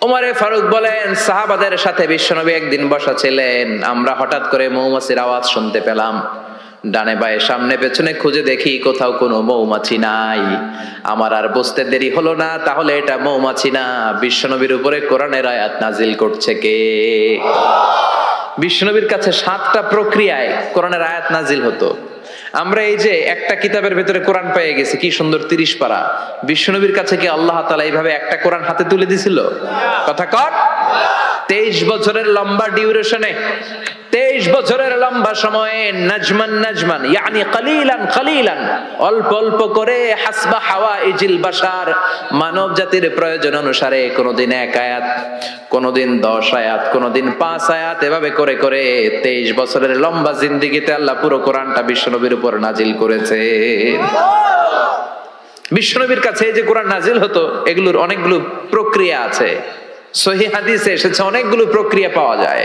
ওমরে ফারুক বলেন, সাহাবাদের সাথে বিশ্বনবী একদিন বসা ছিলেন, আমরা হঠাৎ করে মৌমাছির আওয়াজ শুনতে পেলাম। ডানে বায়ে সামনে পেছনে খুঁজে দেখি কোথাও কোনো মৌমাছি নাই। আমার আর বুঝতে দেরি হলো না, তাহলে এটা মৌমাছি না, বিশ্বনবীর উপরে কোরআনের আয়াত নাজিল করছে কে? বিশ্বনবীর কাছে 7টা প্রক্রিয়ায় কোরআনের আয়াত নাজিল হতো। আমরা এই যে একটা কিতাবের ভেতরে কোরআন পেয়ে গেছি, কি সুন্দর 30 পারা। বিশ্বনবীর কাছে কি আল্লাহ তাআলা এইভাবে একটা কোরআন হাতে তুলে দিছিল? কথা কর। 23 বছরের লম্বা ডিউরেশনে, 23 বছরের লম্বা সময়ে, নাজমান নাজমান ইয়ানি কালিলান কালিলান, অল্প অল্প করে, হাসবা হাওয়াইজিল বাশার, মানব জাতির প্রয়োজন অনুসারে, কোনদিন 1 আয়াত, কোনদিন 10 আয়াত, কোনদিন 5 আয়াত, এভাবে করে করে 23 বছরের লম্বা জিন্দেগিতে আল্লাহ পুরো কোরআনটা বিশ্বনবীর উপর নাজিল করেছে। বিশ্বনবীর কাছে যে কোরআন নাজিল হতো, এগুলোর অনেকগুলো প্রক্রিয়া আছে। সহিহ হাদিসে এসেছে অনেকগুলো প্রক্রিয়া পাওয়া যায়।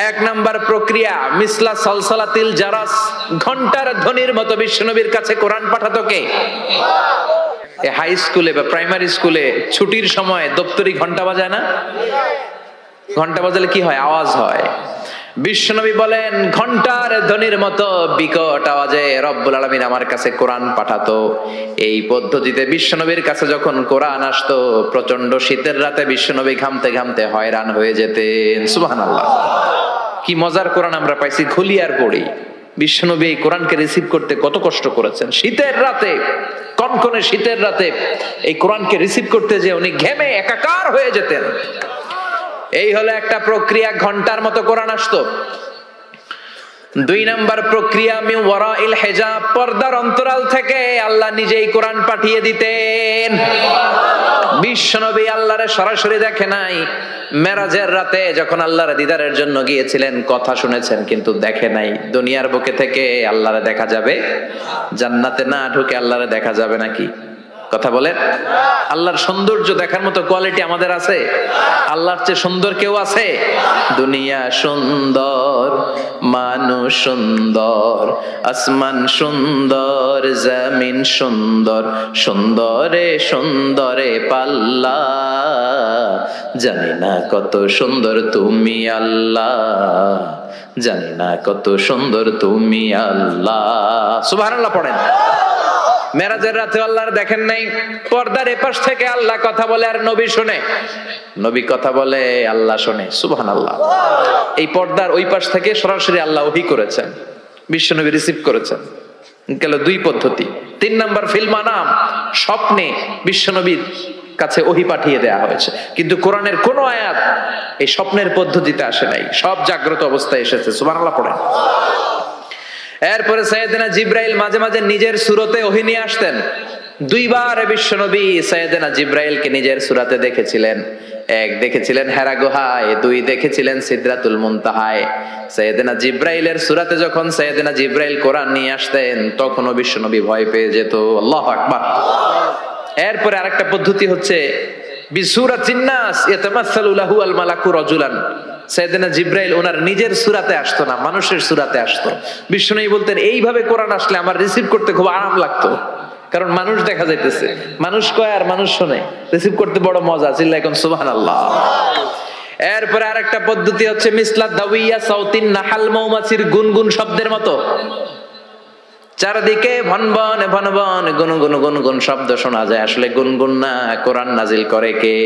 1 নাম্বার প্রক্রিয়া, মিসলা সালসালাতিল জারাস, ঘন্টার ধ্বনির মতো বিশ্বনবীর কাছে কোরআন পাঠাতো কে? হাই স্কুলে বা প্রাইমারি স্কুলে ছুটির সময় দপ্তরি ঘন্টা বাজায় না? ঘন্টা বাজালে কি হয়? আওয়াজ হয়। বিশ্বনবী বলেন, ঘন্টার ধ্বনির মতো বিকট আওয়াজে রব্বুল আলামিন আমার কাছে কোরআন পাঠাতো। এই পদ্ধতিতে বিশ্বনবীর কাছে যখন কোরআন আসতো, প্রচন্ড শীতের রাতে বিশ্বনবী ঘামতে ঘামতে হয়রান হয়ে যেতেন। সুবহানাল্লাহ, কি মজার কোরআন আমরা পাইছি, খুলি আর পড়ি। বিশ্বনবী এই কোরআনকে রিসিভ করতে কত কষ্ট করেছেন। শীতের রাতে, কনকনে শীতের রাতে এই কোরআনকে রিসিভ করতে যে উনি ঘেমে একাকার হয়ে যেতেন। এই হলো একটা প্রক্রিয়া, ঘন্টার মতো কোরআন আসতো। 2 নাম্বার প্রক্রিয়া, মিন ওয়ারাইল হিজাব, পর্দার অন্তরাল থেকে আল্লাহ নিজেই কোরআন পাঠিয়ে দিতেন। বিশ্বনবী আল্লাহরে সরাসরি দেখে নাই। মেরাজের রাতে যখন আল্লাহর দিদারের জন্য গিয়েছিলেন, কথা শুনেছেন কিন্তু দেখে নাই। দুনিয়ার বুকে থেকে আল্লাহরে দেখা যাবে? জান্নাতে না ঢুকে আল্লাহরে দেখা যাবে নাকি? কথা বলেন। আল্লাহর সৌন্দর্য দেখার মতো কোয়ালিটি আমাদের আছে? আল্লাহর চেয়ে সুন্দর কেউ আছে? দুনিয়া সুন্দর, মানুষ সুন্দর, আসমান সুন্দর, জমিন সুন্দর, সুন্দরে সুন্দরে পাল্লা, জানি না কত সুন্দর তুমি আল্লাহ, জানি না কত সুন্দর তুমি আল্লাহ। সুবহানাল্লাহ পড়েন। মেরাজের রাতে আল্লাহর দেখেন নাই, পর্দার এপাশ থেকে আল্লাহ কথা বলে আর নবী শুনে, নবী কথা বলে আল্লাহ শুনে। সুবহানাল্লাহ। এই পর্দার ওই পাশ থেকে সরাসরি আল্লাহ ওহী করেছেন, বিশ্বনবী রিসিভ করেছেন। গেল 2 পদ্ধতি। 3 নাম্বার, ফিল মানাম, স্বপ্নে বিশ্বনবীর কাছে ওহী পাঠিয়ে দেয়া হয়েছে। কিন্তু কোরআনের কোন আয়াত এই স্বপ্নের পদ্ধতিতে আসে নাই, সব জাগ্রত অবস্থায় এসেছে। সুবহানাল্লাহ পড়েন। এরপরে সাইয়েদনা জিব্রাইল মাঝে মাঝে নিজের সূরতে ওহী নিয়ে আসতেন। 2 বার বিশ্বনবী সাইয়েদনা জিব্রাইলকে নিজের সূরাতে দেখেছিলেন। 1 দেখেছিলেন হেরা গুহায়, 2 দেখেছিলেন সিদরাতুল মুনতাহায়। সাইয়েদনা জিব্রাইলের সূরাতে যখন সাইয়েদনা জিব্রাইল কোরআন নিয়ে আসতেন, তখনও বিশ্বনবী ভয় পেয়ে যেত। আল্লাহু আকবার। এরপরে আরেকটা পদ্ধতি হচ্ছে, বিসূরাতিন নাস ইয়াতামাসসালু লাহু আল মালাকু রাজুলান। সাইয়েদনা জিব্রাইল ওনার নিজের সূরাতে আসতো না, মানুষের সূরাতে আসতো। বিশ্বনবী বলতেন, এইভাবে কোরআন আসলে আমার রিসিভ করতে খুব আরাম লাগতো, কারণ মানুষ দেখা যাইতেছে, মানুষ কয় আর মানুষ শুনে, রিসিভ করতে বড় মজা। চিল্লায় কোন সুবহানাল্লাহ। এরপরে আরেকটা পদ্ধতি হচ্ছে, মিসলা দাওয়িয়া সাউতিন নাহাল, মৌমাছির গুনগুন শব্দের মতো চারদিকে ভনভন ভনভন গুনগুন গুনগুন শব্দ শোনা যায়। আসলে গুনগুন না, কোরআন নাজিল করে কে?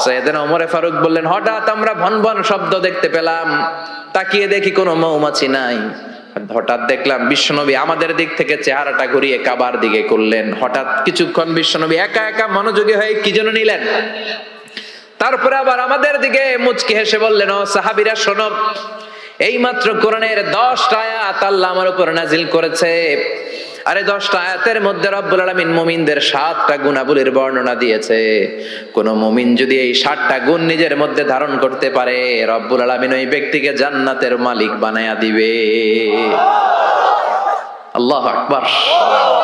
সাইয়েদনা ওমর ফারুক বললেন, হঠাৎ আমরা ভনভন শব্দ দেখতে পেলাম, তাকিয়ে দেখি কোনো মৌমাছি নাই। হঠাৎ দেখলাম বিশ্বনবী আমাদের দিক থেকে চেহারাটা ঘুরিয়ে কাবার দিকে করলেন। হঠাৎ কিছুক্ষণ বিশ্বনবী একা একা মনোযোগী হয়ে কি যেন নিলেন। তারপরে আবার আমাদের দিকে মুচকি হেসে বললেন, ও সাহাবীরা শোনো, এইমাত্র কোরআনের 10টা আয়াত আল্লাহ আমার উপর নাজিল করেছে। আরে 10টা আয়াতের মধ্যে রব্বুল আলামিন মুমিনদের 7টা গুণাবলীর বর্ণনা দিয়েছে। কোন মুমিন যদি এই 7টা গুণ নিজের মধ্যে ধারণ করতে পারে, রব্বুল আলামিন ওই ব্যক্তিকে জান্নাতের মালিক বানায়া দিবে। আল্লাহু আকবার।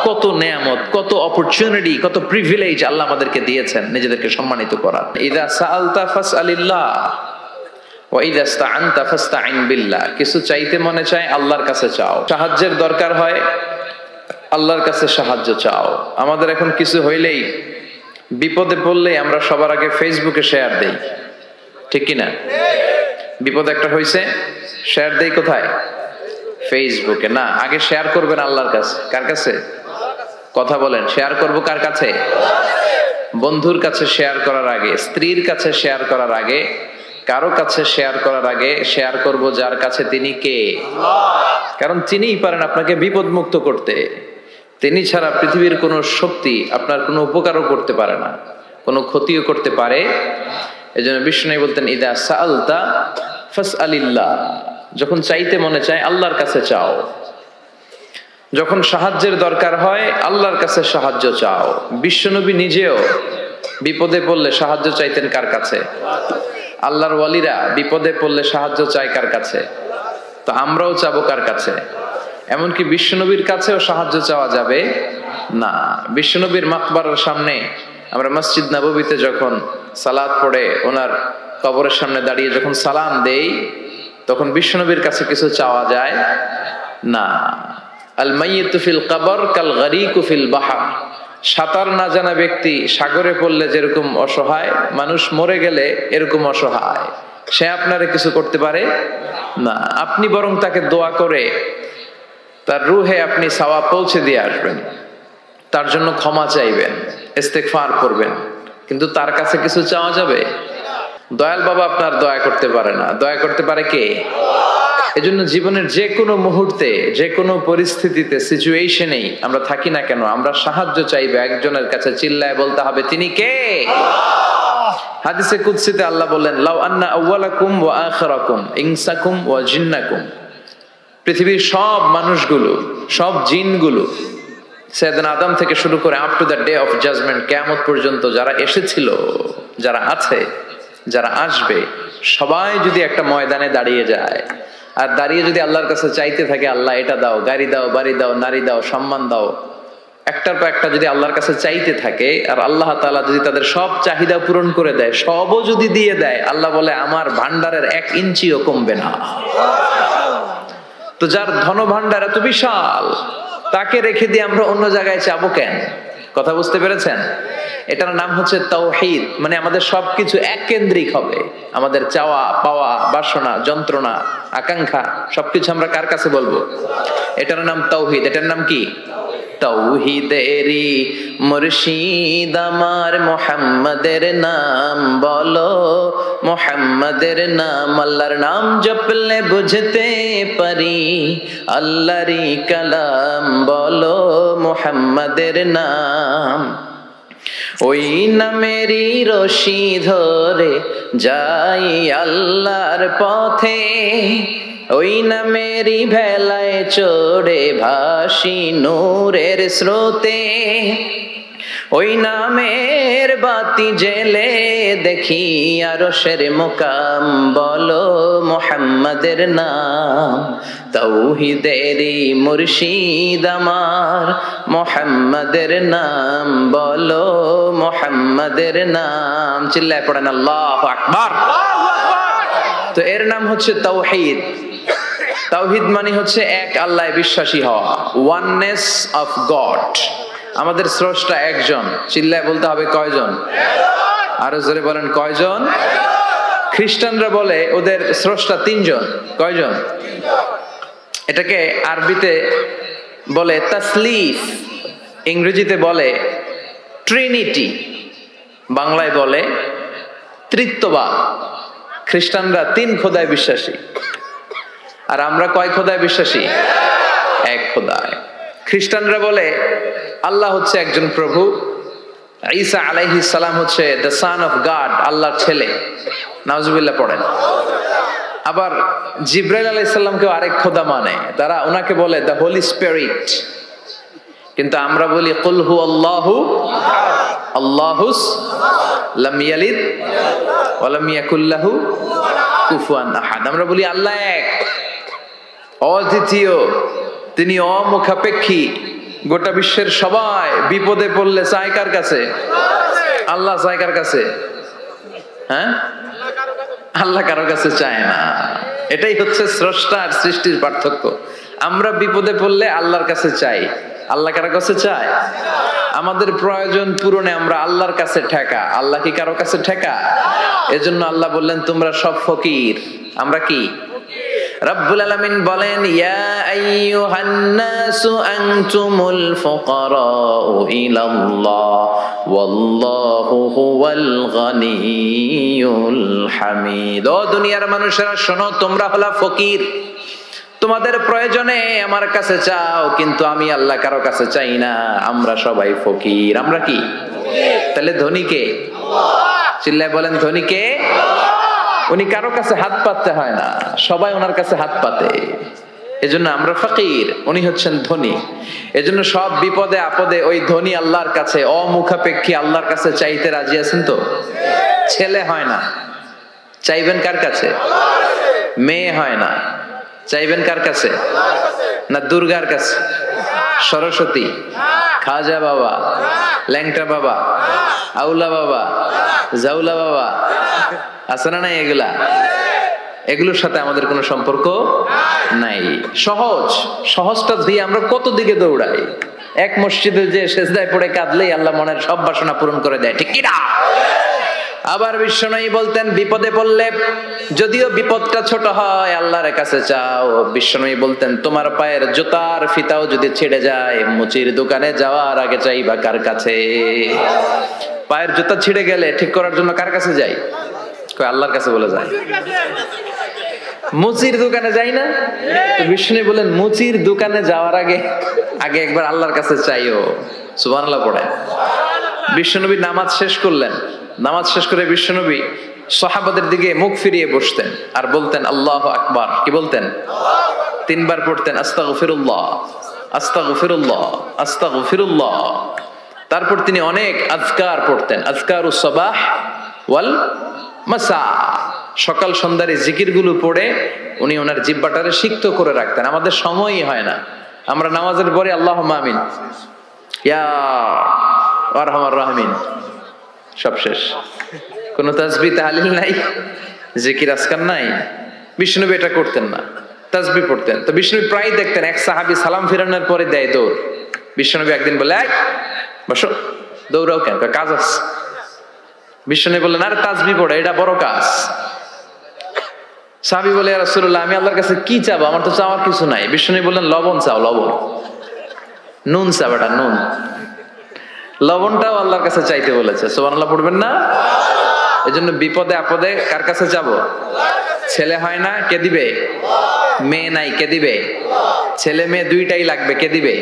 কত নেয়ামত, কত অপরচুনিটি, কত প্রিভিলেজ আল্লাহ আমাদেরকে দিয়েছেন নিজেদেরকে সম্মানিত করার। ইযা সাআলতা ফাসআলিল্লাহ ওয়া ইযা ইসতাআনতা ফাসতাইন বিল্লাহ। কিছু চাইতে মনে চায়, আল্লাহর কাছে চাও। সাহায্যের দরকার হয়, আল্লাহর কাছে সাহায্য চাও। আমাদের এখন কিছু হইলেই বিপদে পড়লে আমরা সবার আগে ফেসবুকে শেয়ার দেই, ঠিক কিনা? বিপদ একটা হয়েছে, শেয়ার দেই কোথায়? ফেসবুকে না, আগে শেয়ার করবেন আল্লাহর কাছে। কার কাছে? কথা বলেন, শেয়ার করব কার কাছে? বন্ধুর কাছে শেয়ার করার আগে, স্ত্রীর কাছে শেয়ার করার আগে, কারো কাছে শেয়ার করার আগে শেয়ার করব যার কাছে তিনি কে। কারণ তিনিই পারেন আপনাকে বিপদ মুক্ত করতে। তিনি ছাড়া পৃথিবীর কোনো শক্তি আপনার কোনো উপকারও করতে পারে না, কোনো ক্ষতিও করতে পারে। এজন্য বিষ্ণু বলতেন, ইদা সাআলতা ফাসআলিল্লাহ, যখন চাইতে মনে চায় আল্লাহর কাছে চাও। যখন সাহায্যের দরকার হয় আল্লাহর কাছে সাহায্য চাও। বিশ্বনবী নিজেও বিপদে পড়লে সাহায্য চাইতেন কার কাছে? আল্লাহর ওয়ালিরা বিপদে পড়লে সাহায্য চায় কার কাছে? তো আমরাও চাবো কার কাছে? এমনকি বিশ্বনবীর কাছেও সাহায্য চাওয়া যাবে না। বিশ্বনবীর মাকবারের সামনে আমরা মসজিদ নববীতে যখন সালাত পড়ে ওনার কবরের সামনে দাঁড়িয়ে যখন সালাম দেই, তখন বিশ্বনবীর কাছে কিছু চাওয়া যায় না। আল মাইয়িতু ফিল কবর কাল গরীকু ফিল বাহর, সাঁতার না জানা ব্যক্তি সাগরে পড়লে যেরকম অসহায়, মানুষ মরে গেলে এরকম অসহায়। সে আপনারে কিছু করতে পারে না। আপনি বরং তাকে দোয়া করে তার রুহে আপনি সওয়াব পৌঁছে দিয়ে আসবেন, তার জন্য ক্ষমা চাইবেন, ইস্তেগফার করবেন, কিন্তু তার কাছে কিছু চাওয়া যাবে? দয়াল বাবা আপনার দয়া করতে পারে না, দয়া করতে পারে কে? এজন্য জীবনের যে কোনো মুহূর্তে, যে কোনো পরিস্থিতিতে, সিচুয়েশনেই আমরা থাকি না কেন, আমরা সাহায্য চাইবে একজনের কাছে, চিল্লায় বলতে হবে তিনি কে। হাদিসে কুদসিতে আল্লাহ বলেন, লাউ আন্না আউওয়ালাকুম ওয়া আখিরাকুম ইনসাকুম ওয়া জিন্নাকুম, পৃথিবীর সব মানুষগুলো, সব জিনগুলো, সাইয়েদনা আদম থেকে শুরু করে up to the day of judgement, কিয়ামত পর্যন্ত যারা এসেছিল, যারা আছে, যারা আসবে, সবাই যদি একটা ময়দানে দাঁড়িয়ে যায় আর দাঁড়িয়ে যদি আল্লাহর কাছে চাইতে থাকে, আল্লাহ এটা দাও, গাড়ি দাও, বাড়ি দাও, নারী দাও, সম্মান দাও, একটার পর একটা যদি আল্লাহর কাছে চাইতে থাকে, আর আল্লাহ তাআলা যদি তাদের সব চাহিদা পূরণ করে দেয়, সবও যদি দিয়ে দেয়, আল্লাহ বলে আমার ভান্ডারের 1 ইঞ্চিও কমবে না। তো যার ধন ভান্ডার এত বিশাল, তাকে রেখে দিয়ে আমরা অন্য জায়গায় চাবো কেন? কথা বুঝতে পেরেছেন? এটার নাম হচ্ছে তাওহীদ। মানে আমাদের সবকিছু এক কেন্দ্রিক হবে। আমাদের চাওয়া পাওয়া, বাসনা, যন্ত্রণা, আকাঙ্ক্ষা সবকিছু আমরা কার কাছে বলবো? এটার নাম তাওহীদ। এটার নাম কি? তাওহীদেরই মুর্শিদ আমার মুহাম্মাদের নাম বলো, মুহাম্মাদের নাম। আল্লাহর নাম জপলে বুঝতে পারি, আল্লাহরই কালাম বলো, মুহাম্মাদের নাম। ওই নামেরই রশি ধরে যাই আল্লাহর পথে, ওই নামেরই ভেলায় চড়ে ভাসি নূরের স্রোতে, ওই নামের বাতি জেলে দেখি আরশের মুকাম বলো, মুহাম্মাদের নাম। তাওহীদেরই মুর্শিদ আমার মুহাম্মাদের নাম বলো, মুহাম্মাদের নাম। চিল্লায় পড়েন আল্লাহু আকবার। তো এর নাম হচ্ছে তাওহীদ। তাওহীদ মানে হচ্ছে এক আল্লাহয় বিশ্বাসী হওয়া, ওয়াননেস অফ গড। আমাদের স্রষ্টা একজন। চিল্লায় বলতে হবে কয়জন? আরো জোরে বলেন কয়জন? খ্রিস্টানরা বলে ওদের স্রষ্টা 3 জন। কয়জন? এটাকে আরবিতে বলে তাসলিফ, ইংরেজিতে বলে ট্রিনিটি, বাংলায় বলে ত্রিত্ববাদ। খ্রিস্টানরা 3 খোদায় বিশ্বাসী, আর আমরা কয় খোদায় বিশ্বাসী? 1 খোদায়। খ্রিস্টানরা বলে আল্লাহ হচ্ছে একজন প্রভু, ঈসা আলাইহিস সালাম হচ্ছে দ্য সন অফ গড, আল্লাহর ছেলে। নাউজুবিল্লাহ পড়েন। আবার জিব্রাইল আলাইহিস সালামকেও আরেক খোদা মানে, তারা ওনাকে বলে দ্য হোলি স্পিরিট। কিন্তু আমরা বলি কুল হু আল্লাহু আল্লাহুস লাম ইয়ালিদ ওয়া লাম ইয়াকুল লাহু কুফুয়ান আহাদ। আমরা বলি আল্লাহ এক, অদ্বিতীয়, তিনি অমুখাপেক্ষী। গোটা বিশ্বের সবাই বিপদে পড়লে চায় কার কাছে? আল্লাহ চায় কার কাছে? হ্যাঁ, আল্লাহ কারো কাছে চায় না। এটাই হচ্ছে স্রষ্টা আর সৃষ্টির পার্থক্য। আমরা বিপদে পড়লে আল্লাহর কাছে চাই, আল্লাহ কারো কাছে চায়? আমাদের প্রয়োজন পূরণে আমরা আল্লাহর কাছে ঠেকা, আল্লাহ কি কারো কাছে ঠেকা? এজন্য আল্লাহ বললেন তোমরা সব ফকির। আমরা কি? রব্বুল আলামিন বলেন ইয়া আইয়ুহান নাসু আনতুমুল ফুকারাউ ইলাল্লাহ ওয়াল্লাহু হুয়াল গনিয়ুল হামিদ। ও দুনিয়ার মানুষেরা শোনো, তোমরা হলা ফকির, তোমাদের প্রয়োজনে আমার কাছে চাও, কিন্তু আমি আল্লাহ কারো কাছে চাই না। আমরা সবাই ফকির। আমরা কি? তাহলে ধনী কে? চিল্লায় বলেন ধনী কে? উনি কারো কাছে হাত পাততে হয় না, সবাই ওনার কাছে হাত পাতে। এজন্য আমরা ফকির, উনি হচ্ছেন ধনী। এজন্য সব বিপদে আপদে ওই ধনী আল্লাহর কাছে অমুখাপেক্ষী আল্লাহর কাছে চাইতে রাজি আছেন তো? ছেলে হয় না, চাইবেন কার কাছে? মেয়ে হয় না, চাইবেন কার কাছে? না দুর্গার কাছে, সরস্বতী, খাজা বাবা, ল্যাংটা বাবা, আউলা বাবা, জাউলা বাবা, আছে না নাই? এগুলোর সাথে আমাদের কোনো সম্পর্ক নাই। সহজটা দিয়ে আমরা কত দিকে দৌড়াই। এক মসজিদে যে সেজদায় পড়ে কাঁদলেই আল্লাহ মনের সব বাসনা পূরণ করে দেয়, ঠিক কি না? আবার বিশ্বনবী বলতেন বিপদে পড়লে যদিও বিপদটা ছোট হয় আল্লাহর কাছে চাও। বিশ্বনবী বলতেন তোমার পায়ের জুতার ফিতাও যদি ছিঁড়ে যায় মুচির দোকানে যাওয়ার আগে চাইবা কার কাছে? পায়ের জুতা ছিঁড়ে গেলে ঠিক করার জন্য কার কাছে যাই? আল্লাহর কাছে বলে যায়। মুচির দোকানে যাই না? বিষ্ণু বলেন মুচির দোকানে যাওয়ার আগে একবার আল্লাহর কাছে চাইও। সুবহানাল্লাহ পড়ে বিশ্বনবী নামাজ শেষ করলেন। নামাজ শেষ করে বিশ্বনবী সাহাবাদের দিকে মুখ ফিরিয়ে বসতেন আর বলতেন আল্লাহু আকবার। কি বলতেন? 3 বার পড়তেন আস্তাগফিরুল্লাহ, আস্তাগফিরুল্লাহ, আস্তাগফিরুল্লাহ। তারপর তিনি অনেক আজকার পড়তেন, আজকারুস সাবাহ ওয়াল মাসা। সকাল সন্ধ্যার এই জিকিরগুলো পড়ে উনি ওনার জিহ্বাটারে সিক্ত করে রাখতেন। আমাদের সময়ই হয় না, আমরা নামাজের পরে আল্লাহুম্মা আমিন, ইয়া আরহামার রাহিমিন, সব শেষ। কোন তাসবিহ তাহলিল নাই, জিকির আজকার নাই। বিষ্ণুনবী এটা করতেন না, তাসবিহ পড়তেন। তো বিষ্ণুনবী প্রায় দেখতেন এক সাহাবী সালাম ফিরানোর পরে দেয় দৌড়। বিষ্ণুনবী একদিন বলে এই বসো, দৌড়াও কেন? কাজ আছে। বিষ্ণুনবী বললেন আরে তাসবিহ পড়ে, এটা বড় কাজ। সাহাবী বলে ইয়া রাসূলুল্লাহ আমি আল্লাহর কাছে কি চাবো? আমার তো চাওয়ার কিছু নাই। বিষ্ণুনবী বললেন লবণ চাও, লবণ। নুন চাও, এটা নুন। লবণটাও আল্লাহর কাছে চাইতে বলেছে। সুবহানাল্লাহ পড়বেন না? এজন্য বিপদে আপদে কার কাছে যাব? ছেলে হয় না, কে দিবে? মেয়ে নাই, কে দিবে? ছেলে মেয়ে দুইটাই লাগবে, কে দিবে?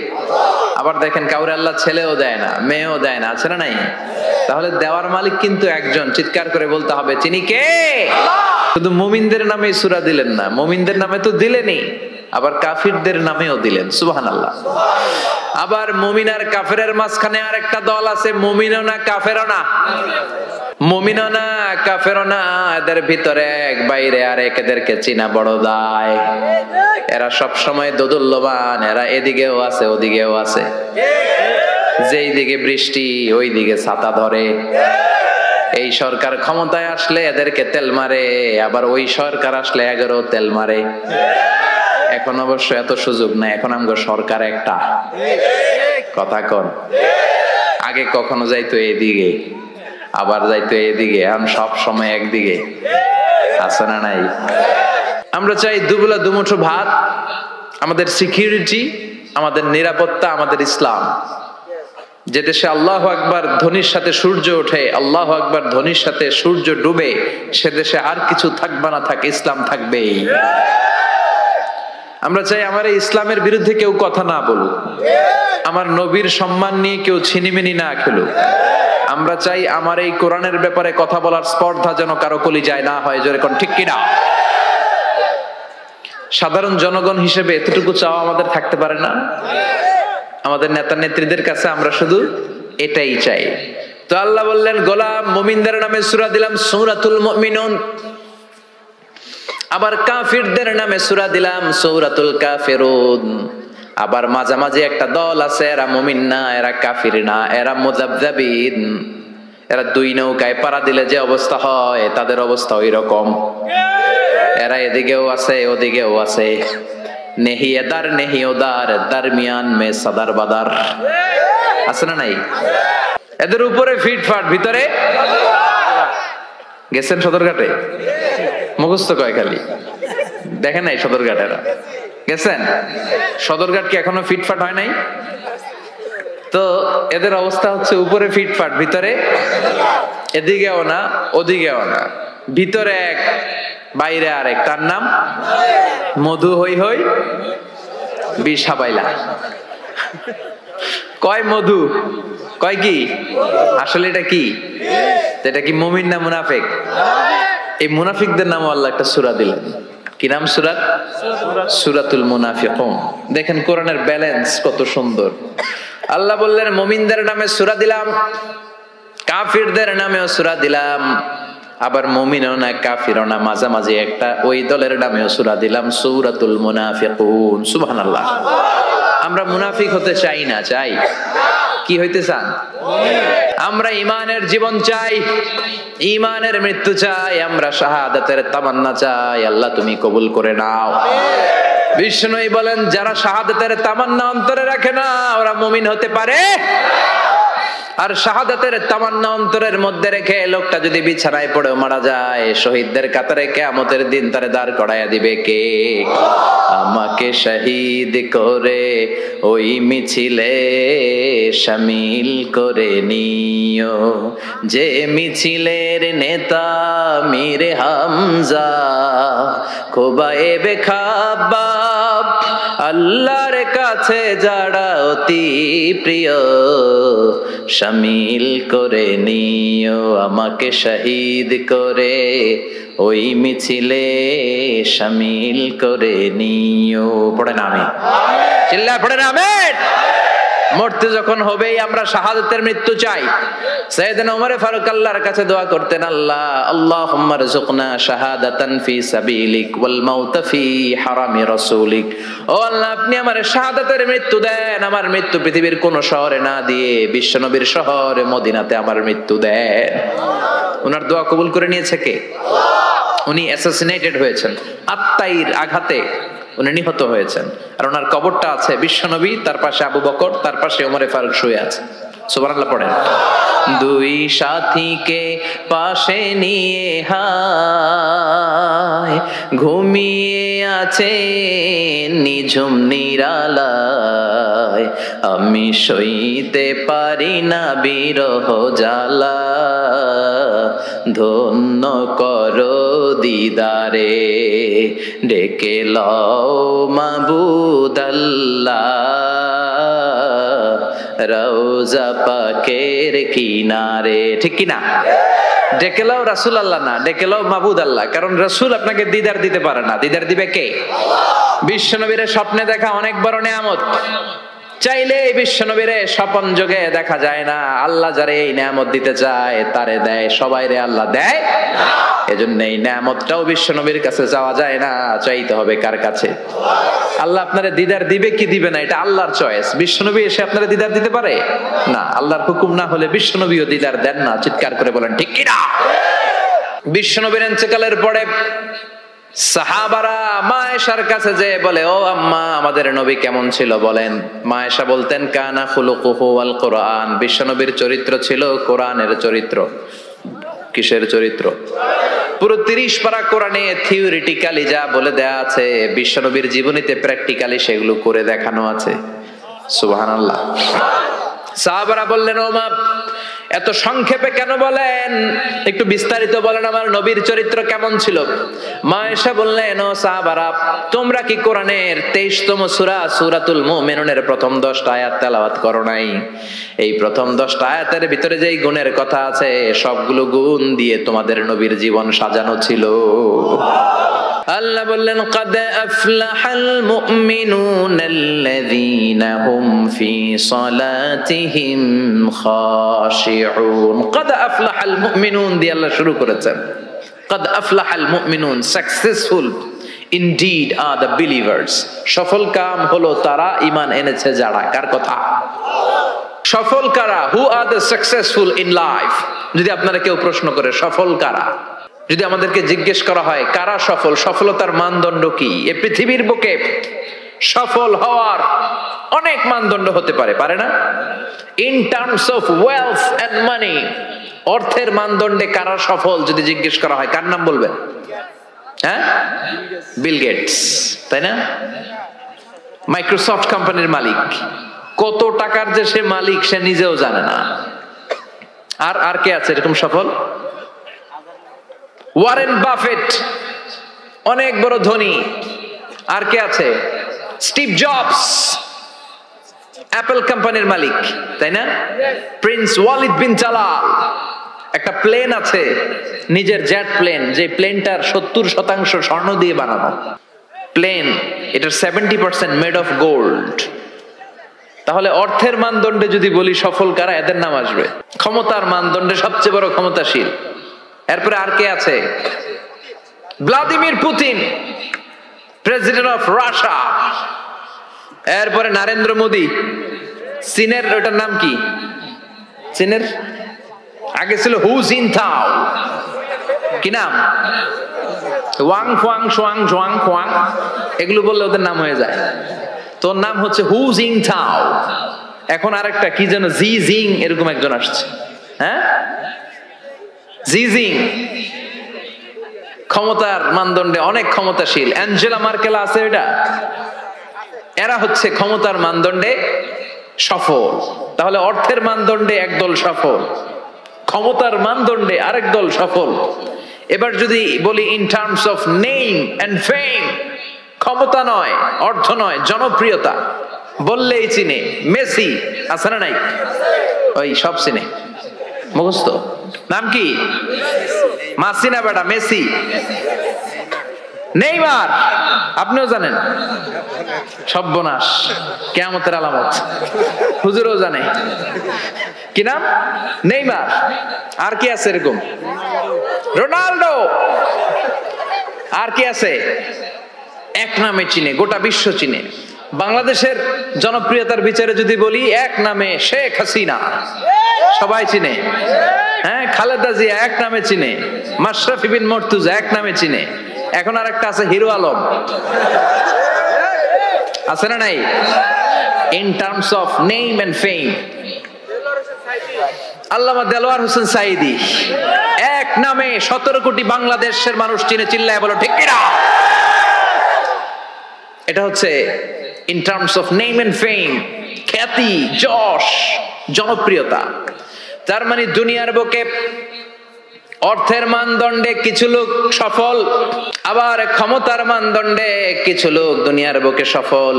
আবার দেখেন কাউরে আল্লাহ ছেলেও দেয় না, মেয়েও দেয় না, আছে না নাই? তাহলে দেওয়ার মালিক কিন্তু একজন। চিৎকার করে বলতে হবে তিনি কে? শুধু মুমিনদের নামে সূরা দিলেন না, মুমিনদের নামে তো দিলেনই, আবার কাফিরদের নামেও দিলেন। সুবহানাল্লাহ। আবার মুমিন আর কাফেরের মাঝখানে আর একটা দল আছে, মুমিনও না কাফেরও না। মুমিনও না কাফেরও না, এদের ভিতরে এক বাইরে আর এক, এদেরকে চিনা বড় দায়। এরা সব সময় দোদুল্যমান, এরা এদিকেও আছে ওদিকেও আছে। যেই দিকে বৃষ্টি ওই দিকে ছাতা ধরে। এই সরকার ক্ষমতায় আসলে এদেরকে তেল মারে, আবার ওই সরকার আসলে এগারো তেল মারে। এখন অবশ্য এত সুযোগ নাই, এখন আমগো সরকার একটা। কথা কন। আগে কখনো যাইতো এদিকে, আবার যাইতো এদিকে, এখন সব সময় একদিকে। আছে না নাই? আমরা চাই দুবেলা দুমুঠো ভাত, আমাদের সিকিউরিটি, আমাদের নিরাপত্তা, আমাদের ইসলাম। যে দেশে আল্লাহু আকবার ধ্বনির সাথে সূর্য ওঠে, আল্লাহু আকবার ধ্বনির সাথে সূর্য ডুবে, সে দেশে আর কিছু থাকবে না থাক, ইসলাম থাকবেই। আমরা চাই আমার এই ইসলামের বিরুদ্ধে কেউ কথা না বলুক, আমার নবীর সম্মান নিয়ে কেউ ছিনিমিনি না খেলুক। আমরা চাই আমার এই কোরআনের ব্যাপারে কথা বলার স্পর্ধা যেন কারো কলিজায় না হয়। জোরে কোন ঠিক কিনা? সাধারণ জনগণ হিসেবে এতটুকু চাওয়া আমাদের থাকতে পারে না? আমাদের নেতা নেত্রীদের কাছে আমরা শুধু এটাই চাই। তো আল্লাহ বললেন গোলাম মুমিনদের নামে সূরা দিলাম সূরাতুল মুমিনুন, আবার কাফিরদের নামে সূরা দিলাম সূরাতুল কাফিরুন। আবার মাঝামাঝি একটা দল আছে, এরা মুমিন না, এরা কাফির না, এরা মুযাবযাবিন। এরা দুই নৌকায় পাড়া দিলে যে অবস্থা হয় তাদের অবস্থা ওই রকম। এরা এদিকেও আছে ওদিকেও আছে। নেহি এদার নেহি ওদার, দরমিয়ান মে সদার বাদার। আছে না নাই? এদের উপরে ফিটফাট, ভিতরে গেছেন সদরঘাটে? মুখস্থ কয় খালি, দেখেন নাই সদরঘাটেরা গেছেন? সদরঘাট কি এখনো ফিটফাট হয় নাই? তো এদের অবস্থা হচ্ছে উপরে ফিটফাট, ভিতরে এদিকেও না ওদিকেও না, ভিতরে এক বাইরে আরেক। তার নাম মধু হই হই বিষ হাবাইলা। কয় মধু, কয় কি? আসলে এটা কি? এটা কি মুমিন না মুনাফিক? এই মুনাফিকদের নাম আল্লাহ একটা সূরা দিলেন। কি নাম সূরার? সূরাতুল মুনাফিকুন। দেখেন কোরআনের ব্যালেন্স কত সুন্দর। আল্লাহ বললেন মুমিনদের নামে সূরা দিলাম, কাফিরদের নামেও সূরা দিলাম, আবার মুমিনও না কাফিরও না, মাঝামাঝি একটা ওই দলের নামেও সূরা দিলাম, সূরাতুল মুনাফিকুন। সুবহানাল্লাহ। আমরা মুনাফিক হতে চাই না, চাই? কি হইতে চান? আমরা ঈমানের জীবন চাই, ঈমানের মৃত্যু চাই, আমরা শাহাদাতের তামান্না চাই। আল্লাহ তুমি কবুল করে নাও। বিষ্ণুই বলেন যারা শাহাদাতের তামান্না অন্তরে রাখে না ওরা মুমিন হতে পারে। আর শাহাদাতের তামান্না অন্তরের মধ্যে রেখে লোকটা যদি বিছানায় পড়ে মারা যায়, শহীদদের কাতারে কিয়ামতের দিন তারে দাঁড় করাইয়া দিবে কে? আমাকে শহীদ করে ওই মিছিলে শামিল করে নিও, যে মিছিলের নেতা মীর হামজা, খোবায়েবে খাব্বাব, আল্লাহর কাছে যারা অতি প্রিয়, শামিল করে নিও আমাকে শহীদ করে ওই মিছিলে শামিল করে নিও। পড়েন আমিন। চিল্লায় পড়েন আমিন। মরতে যখন হবেই আমরা শাহাদাতের মৃত্যু চাই। সাইয়েদনা ওমর ফারুক আল্লাহর কাছে দোয়া করতেন, আল্লাহ আল্লাহুম্মা রযুকনা শাহাদাতান ফি সাবিলিক ওয়াল মাউতা ফি হারামি রাসূলিক। ও আল্লাহ আপনি আমারে শাহাদাতের মৃত্যু দেন, আমার মৃত্যু পৃথিবীর কোন শহরে না দিয়ে বিশ্বনবীর শহরে মদিনাতে আমার মৃত্যু দেন। ওনার দোয়া কবুল করে নিয়েছে কে? উনি অ্যাসাসিনেটেড হয়েছেন, আত্মাইর আঘাতে উনি নিহত হয়েছেন। আর ওনার কবরটা আছে বিশ্বনবী, তার পাশে আবু বকর, তার পাশে ওমরে ফারুক শুয়ে আছে। সুবহানাল্লাহ পড়েন। দুই সাথীকে পাশে নিয়ে হায় ঘুমিয়ে আছে নিঝুম নিরালায়, আমি সইতে পারি না বিরহ জ্বালা, ধন্য করো দিদারে ডেকে লও মাবুদ আল্লাহ, রওজা পাকের কিনারে। ঠিক কিনা? ডেকে লও রাসূল আল্লাহ না, ডেকে লও মাবুদ আল্লাহ। কারণ রাসূল আপনাকে দিদার দিতে পারে না, দিদার দিবে কে? বিশ্বনবীর স্বপ্নে দেখা অনেক বড় নিয়ামত। চাইলে বিশ্বনবীরে স্বপন যোগে দেখা যায় না। আল্লাহ যারে এই নিয়ামত দিতে চায় তারে দেয়, সবাইরে আল্লাহ দেয় না। এজন্য এই নিয়ামতটাও বিশ্বনবীর কাছে যাওয়া যায় না, চাইতে হবে কার কাছে? আল্লাহ আপনারে দিদার দিবে কি দিবে না এটা আল্লাহর চয়েস। বিশ্বনবী এসে আপনারে দিদার দিতে পারে না, আল্লাহর হুকুম না হলে বিশ্বনবীও দিদার দেন না। চিৎকার করে বলেন ঠিক কি না? বিশ্বনবীর ইন্তেকালের পরে সাহাবারা মা আয়েশার কাছে যে বলে, ও আম্মা আমাদের নবী কেমন ছিল বলেন। মা আয়েশা বলতেন কানা খুলুকুহু আল কোরআন, বিশ্বনবীর চরিত্র ছিল কোরআনের চরিত্র। কিসের চরিত্র? পুরো 30 পারা কোরআনে থিওরিটিক্যালি যা বলে দেয়া আছে বিশ্বনবীর জীবনীতে প্র্যাকটিক্যালি সেগুলো করে দেখানো আছে। সুবহানাল্লাহ। সাহাবারা বললেন, ও মা এত সংক্ষেপে কেন বলেন, একটু বিস্তারিত বলেন আমার নবীর চরিত্র কেমন ছিল। মা আয়েশা বললেন, ও সাহাবারা তোমরা কি কোরআনের 23তম সূরা সূরাতুল মুমিনুনের প্রথম 10টা আয়াত তেলাওয়াত করো নাই? এই প্রথম 10টা আয়াতের ভিতরে যেই গুণের কথা আছে সবগুলো গুণ দিয়ে তোমাদের নবীর জীবন সাজানো ছিল। আল্লাহ বললেন قد أفلح المؤمنون الذين هم في صلاتهم خاشعون। قد أفلح المؤمنون দিয়ে আল্লাহ শুরু করেছেন। قد أفلح المؤمنون, successful indeed are the believers. সফল কাম হলো তারা ঈমান এনেছে যারা। কার কথা? সফল কারা? who are the successful in life? যদি আপনারা কেউ প্রশ্ন করে সফল কারা, যদি আমাদেরকে জিজ্ঞেস করা হয় কারা সফল, সফলতার মানদণ্ড কি, এই পৃথিবীর বুকে সফল হওয়ার অনেক মানদণ্ড হতে পারে, পারে না? In terms of wealth and money, অর্থের মানদণ্ডে কারা সফল যদি জিজ্ঞেস করা হয়, কার নাম বলবেন? হ্যাঁ, বিল গেটস, তাই না? মাইক্রোসফট কোম্পানির মালিক, কত টাকার যে সে মালিক সে নিজেও জানে না। আর আর কে আছে এরকম সফল? ওয়ারেন বাফেট, অনেক বড় ধনী। আর কে আছে? স্টিভ জবস, অ্যাপল কোম্পানির মালিক, তাই না? প্রিন্স ওয়ালিদ বিন জালাল, একটা প্লেন আছে নিজের জেট প্লেন, যে প্লেনটার 70% স্বর্ণ দিয়ে বানানো প্লেন, এটার 70% মেড অফ গোল্ড। তাহলে অর্থের মানদণ্ডে যদি বলি সফল কারা, এদের নাম আসবে। ক্ষমতার মানদণ্ডে সবচেয়ে বড় ক্ষমতাশীল। এরপরে আর কে আছে? Vladimir Putin, president of Russia. এরপরে নরেন্দ্র মোদি, চীনের, ওটার নাম কি? চীনের আগে ছিল হু জিনতাও, কি নাম? ওয়াং ফুয়াং সোয়াং জোয়াং খোয়াং, এগুলো বললে ওদের নাম হয়ে যায়। তোর নাম হচ্ছে হু জিনতাও। এখন আরেকটা কি যেন জি জিং, এরকম একজন আসছে। হ্যাঁ, জি জিং ক্ষমতার মানদণ্ডে অনেক ক্ষমতাশীল। অ্যাঞ্জেলা মার্কেল আছে, এটা এরা হচ্ছে ক্ষমতার মানদণ্ডে সফল। তাহলে অর্থের মানদণ্ডে একদল সফল, ক্ষমতার মানদণ্ডে আরেক দল সফল। এবার যদি বলি in terms of name and fame, ক্ষমতা নয়, অর্থ নয়, জনপ্রিয়তা বললেই চিনে। মেসি আছে না নাই? ওই সব চিনে, মুখস্থ। নাম কি? মাসিনা বেটা, মেসি। নেইমার আপনিও জানেন, সর্বনাশ, কিয়ামতের আলামত, হুজুরও জানে। কি নাম? নেইমার। আর কি আছে এরকম? রোনাল্ডো। আর কি আছে? এক নামে চিনে, গোটা বিশ্ব চিনে। বাংলাদেশের জনপ্রিয়তার বিচারে যদি বলি, এক নামে শেখ হাসিনা, সবাই চিনে। হ্যাঁ, খালেদা জিয়া এক নামে চিনে, মাশরাফি বিন মুর্তজা এক নামে চিনে। এখন আর একটা আছে হিরো আলম, আছে না নাই? In terms of name and fame, Allama Delwar Hossain Sayeedi এক নামে 17 কোটি বাংলাদেশের মানুষ চিনে। চিল্লায় বলো ঠিক কিনা? এটা হচ্ছে in terms of name and fame, খ্যাতি, যশ, জনপ্রিয়তা। তার মানে দুনিয়ার বুকে অর্থের মানদণ্ডে কিছু লোক সফল, আবার ক্ষমতার মানদণ্ডে কিছু লোক দুনিয়ার বুকে সফল,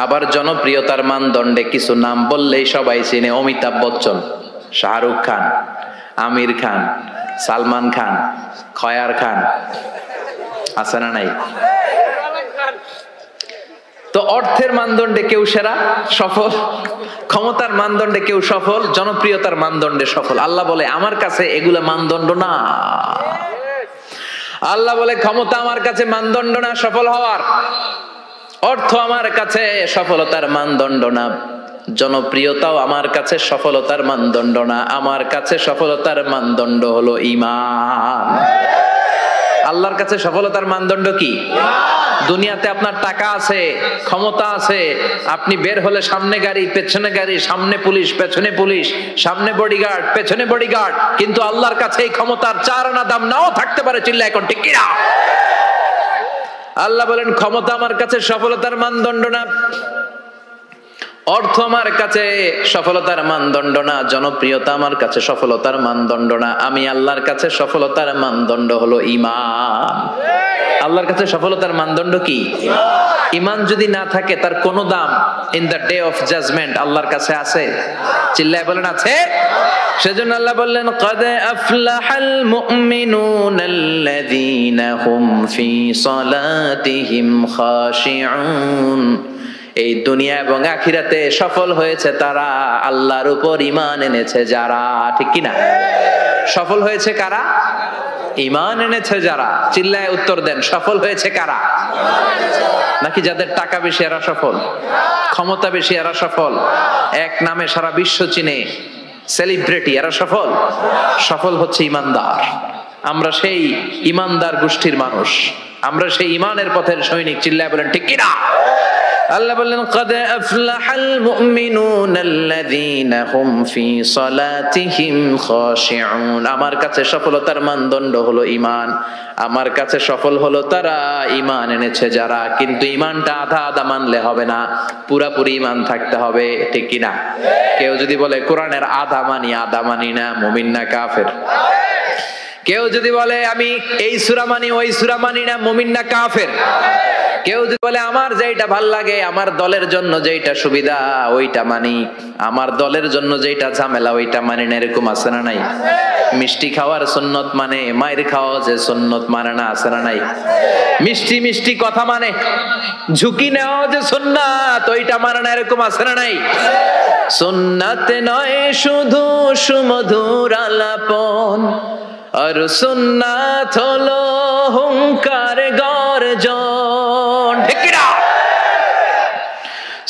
আবার জনপ্রিয়তার মানদণ্ডে কিছু নাম বললেই সবাই চিনে। অমিতাভ বচ্চন, শাহরুখ খান, আমির খান, সালমান খান, খয়ার খান, আছে না নাই? তো অর্থের মানদণ্ডে কেউ সেরা সফল, ক্ষমতার মানদণ্ডে কেউ সফল, জনপ্রিয়তার মানদণ্ডে সফল। আল্লাহ বলে আমার কাছে এগুলা মানদণ্ড না। আল্লাহ বলে ক্ষমতা আমার কাছে মানদণ্ড না সফল হওয়ার, অর্থ আমার কাছে সফলতার মানদণ্ড না, জনপ্রিয়তাও আমার কাছে সফলতার মানদণ্ড না। আমার কাছে সফলতার মানদণ্ড হলো ঈমান। আল্লাহর কাছে সফলতার মানদণ্ড কি? দুনিয়াতে আপনার টাকা আছে, ক্ষমতা আছে, আপনি বের হলে সামনে গাড়ি, পেছনে গাড়ি, সামনে পুলিশ, পেছনে পুলিশ, সামনে বডিগার্ড, পেছনে বডিগার্ড, কিন্তু আল্লাহর কাছে এই ক্ষমতার 4 আনা দাম নাও থাকতে পারে। চিল্লা এখন ঠিক কিনা? আল্লাহ বলেন ক্ষমতা আমার কাছে সফলতার মানদণ্ড না, অর্থ আমার কাছে সফলতার মানদণ্ড না, জনপ্রিয়তা আমার কাছে সফলতার মানদণ্ড না। আমি আল্লাহর কাছে সফলতার মানদণ্ড হলো ঈমান। আল্লাহর কাছে সফলতার মানদণ্ড কি? ঈমান যদি না থাকে তার কোনো দাম in the day of judgement আল্লাহর কাছে আছে? চিল্লায় বলেন আছে। সেজন্য আল্লাহ বললেন ক্বাদ আফলাহাল মুমিনুনাল্লাযীনা হুম ফি সালাতিহিম খাশিউন। এই দুনিয়া এবং আখিরাতে সফল হয়েছে তারা, আল্লাহর উপর ঈমান এনেছে যারা। ঠিক কি না? সফল হয়েছে কারা? ঈমান এনেছে যারা। চিল্লায় উত্তর দেন, সফল হয়েছে কারা? নাকি যাদের টাকা বেশি এরা সফল, ক্ষমতা বেশি এরা সফল, এক নামে সারা বিশ্ব চিনে, সেলিব্রিটি, এরা সফল? সফল হচ্ছে ঈমানদার। আমরা সেই ঈমানদার গোষ্ঠীর মানুষ। আমরা সেই ঈমানের পথের সৈনিক। চিল্লায় বলেন ঠিক কি না? আল্লাহ বললেন قد أفلح المؤمنون الذين هم في صلاتهم خاشعون। আমার কাছে সফলতার মানদণ্ড হলো ঈমান। আমার কাছে সফল হলো তারা ঈমান এনেছে যারা। কিন্তু ঈমানটা আধা আধা মানলে হবে না, পুরাপুরি ঈমান থাকতে হবে। ঠিক কি না? কেউ যদি বলে কোরআনের আধা মানি না, মুমিন না কাফের? কেউ যদি বলে আমি এই সূরা মানি ওই সূরা মানি না, মুমিন না কাফের? কেউ যদি বলে আমার যেটা ভাল লাগে, আমার দলের জন্য যেটা সুবিধা ওইটা মানি, আমার দলের জন্য যেটা ঝামেলা ওইটা মানি না, এরকম আছে না নাই? মিষ্টি খাওয়ার সুন্নত মানে, মায়ের খাওয়া যে সুন্নত মানে না, আছে না নাই? মিষ্টি মিষ্টি কথা মানে, ঝুঁকি নেওয়া যে সুন্নাত ওইটা মানে না, এরকম আছে না নাই? সুন্নাত নয় শুধু সুমধুর আলাপন, আর সুন্নাত হলো হুঙ্কার গর্জন। ঠিক কি না?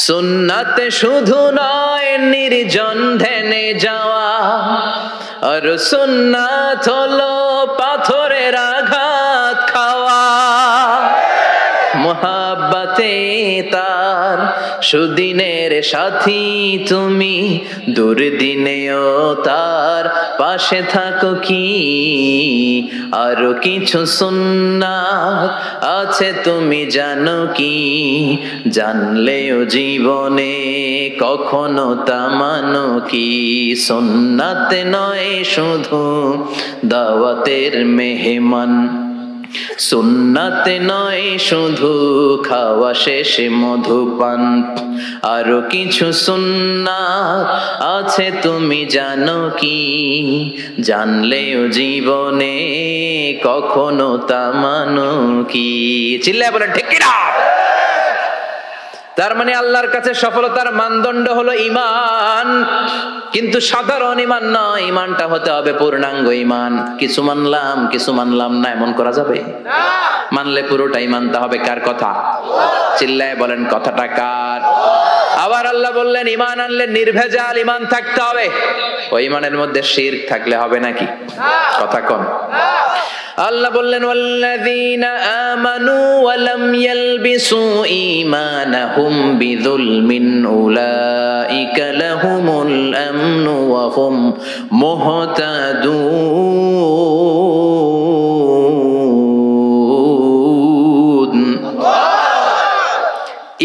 সুন্নাত শুধু নয় নির্জন ধ্যানে যাওয়া, আর সুন্নাত হলো পাথরের আঘাত খাওয়া। মোহাব্বতে তার সুদিনের সাথী তুমি, দুর্দিনেও তার পাশে থাকো কি। আরো কিছু সুন্নাত আছে তুমি জানো কি, জানলেও জীবনে কখনো তা মানো কি। সুন্নাত নয় শুধু দাওয়াতের মেহমান, সুন্নাত নয় শুধু খাওয়া শেষে মধুপান, আরো কিছু সুন্নাত আছে তুমি জানো কি, জানলেও জীবনে কখনো তা মানো কি। চিল্লায় বলেন ঠিক কি না? তার মানে আল্লাহর কাছে সফলতার মানদণ্ড হলো ঈমান, কিন্তু সাধারণ ঈমান নয়, ঈমানটা হতে হবে পূর্ণাঙ্গ ঈমান। কিছু মানলাম না এমন করা যাবে না। মানলে পুরোটাই মানতে হবে। কার কথা? চিল্লায় বলেন কথাটা কার? আবার আল্লাহ বললেন ঈমান আনলে নির্ভেজাল ঈমান থাকতে হবে। ওই ঈমানের মধ্যে শিরক থাকলে হবে নাকি? কথা কোন? আল্লাহ বললেন ওয়াল্লাযীনা আমানু ওয়া লাম ইয়ালবিসু ঈমানাহুম বিযুলমিন উলাইকা লাহুমুল আমনু ওয়া হুম মুহতাদুন।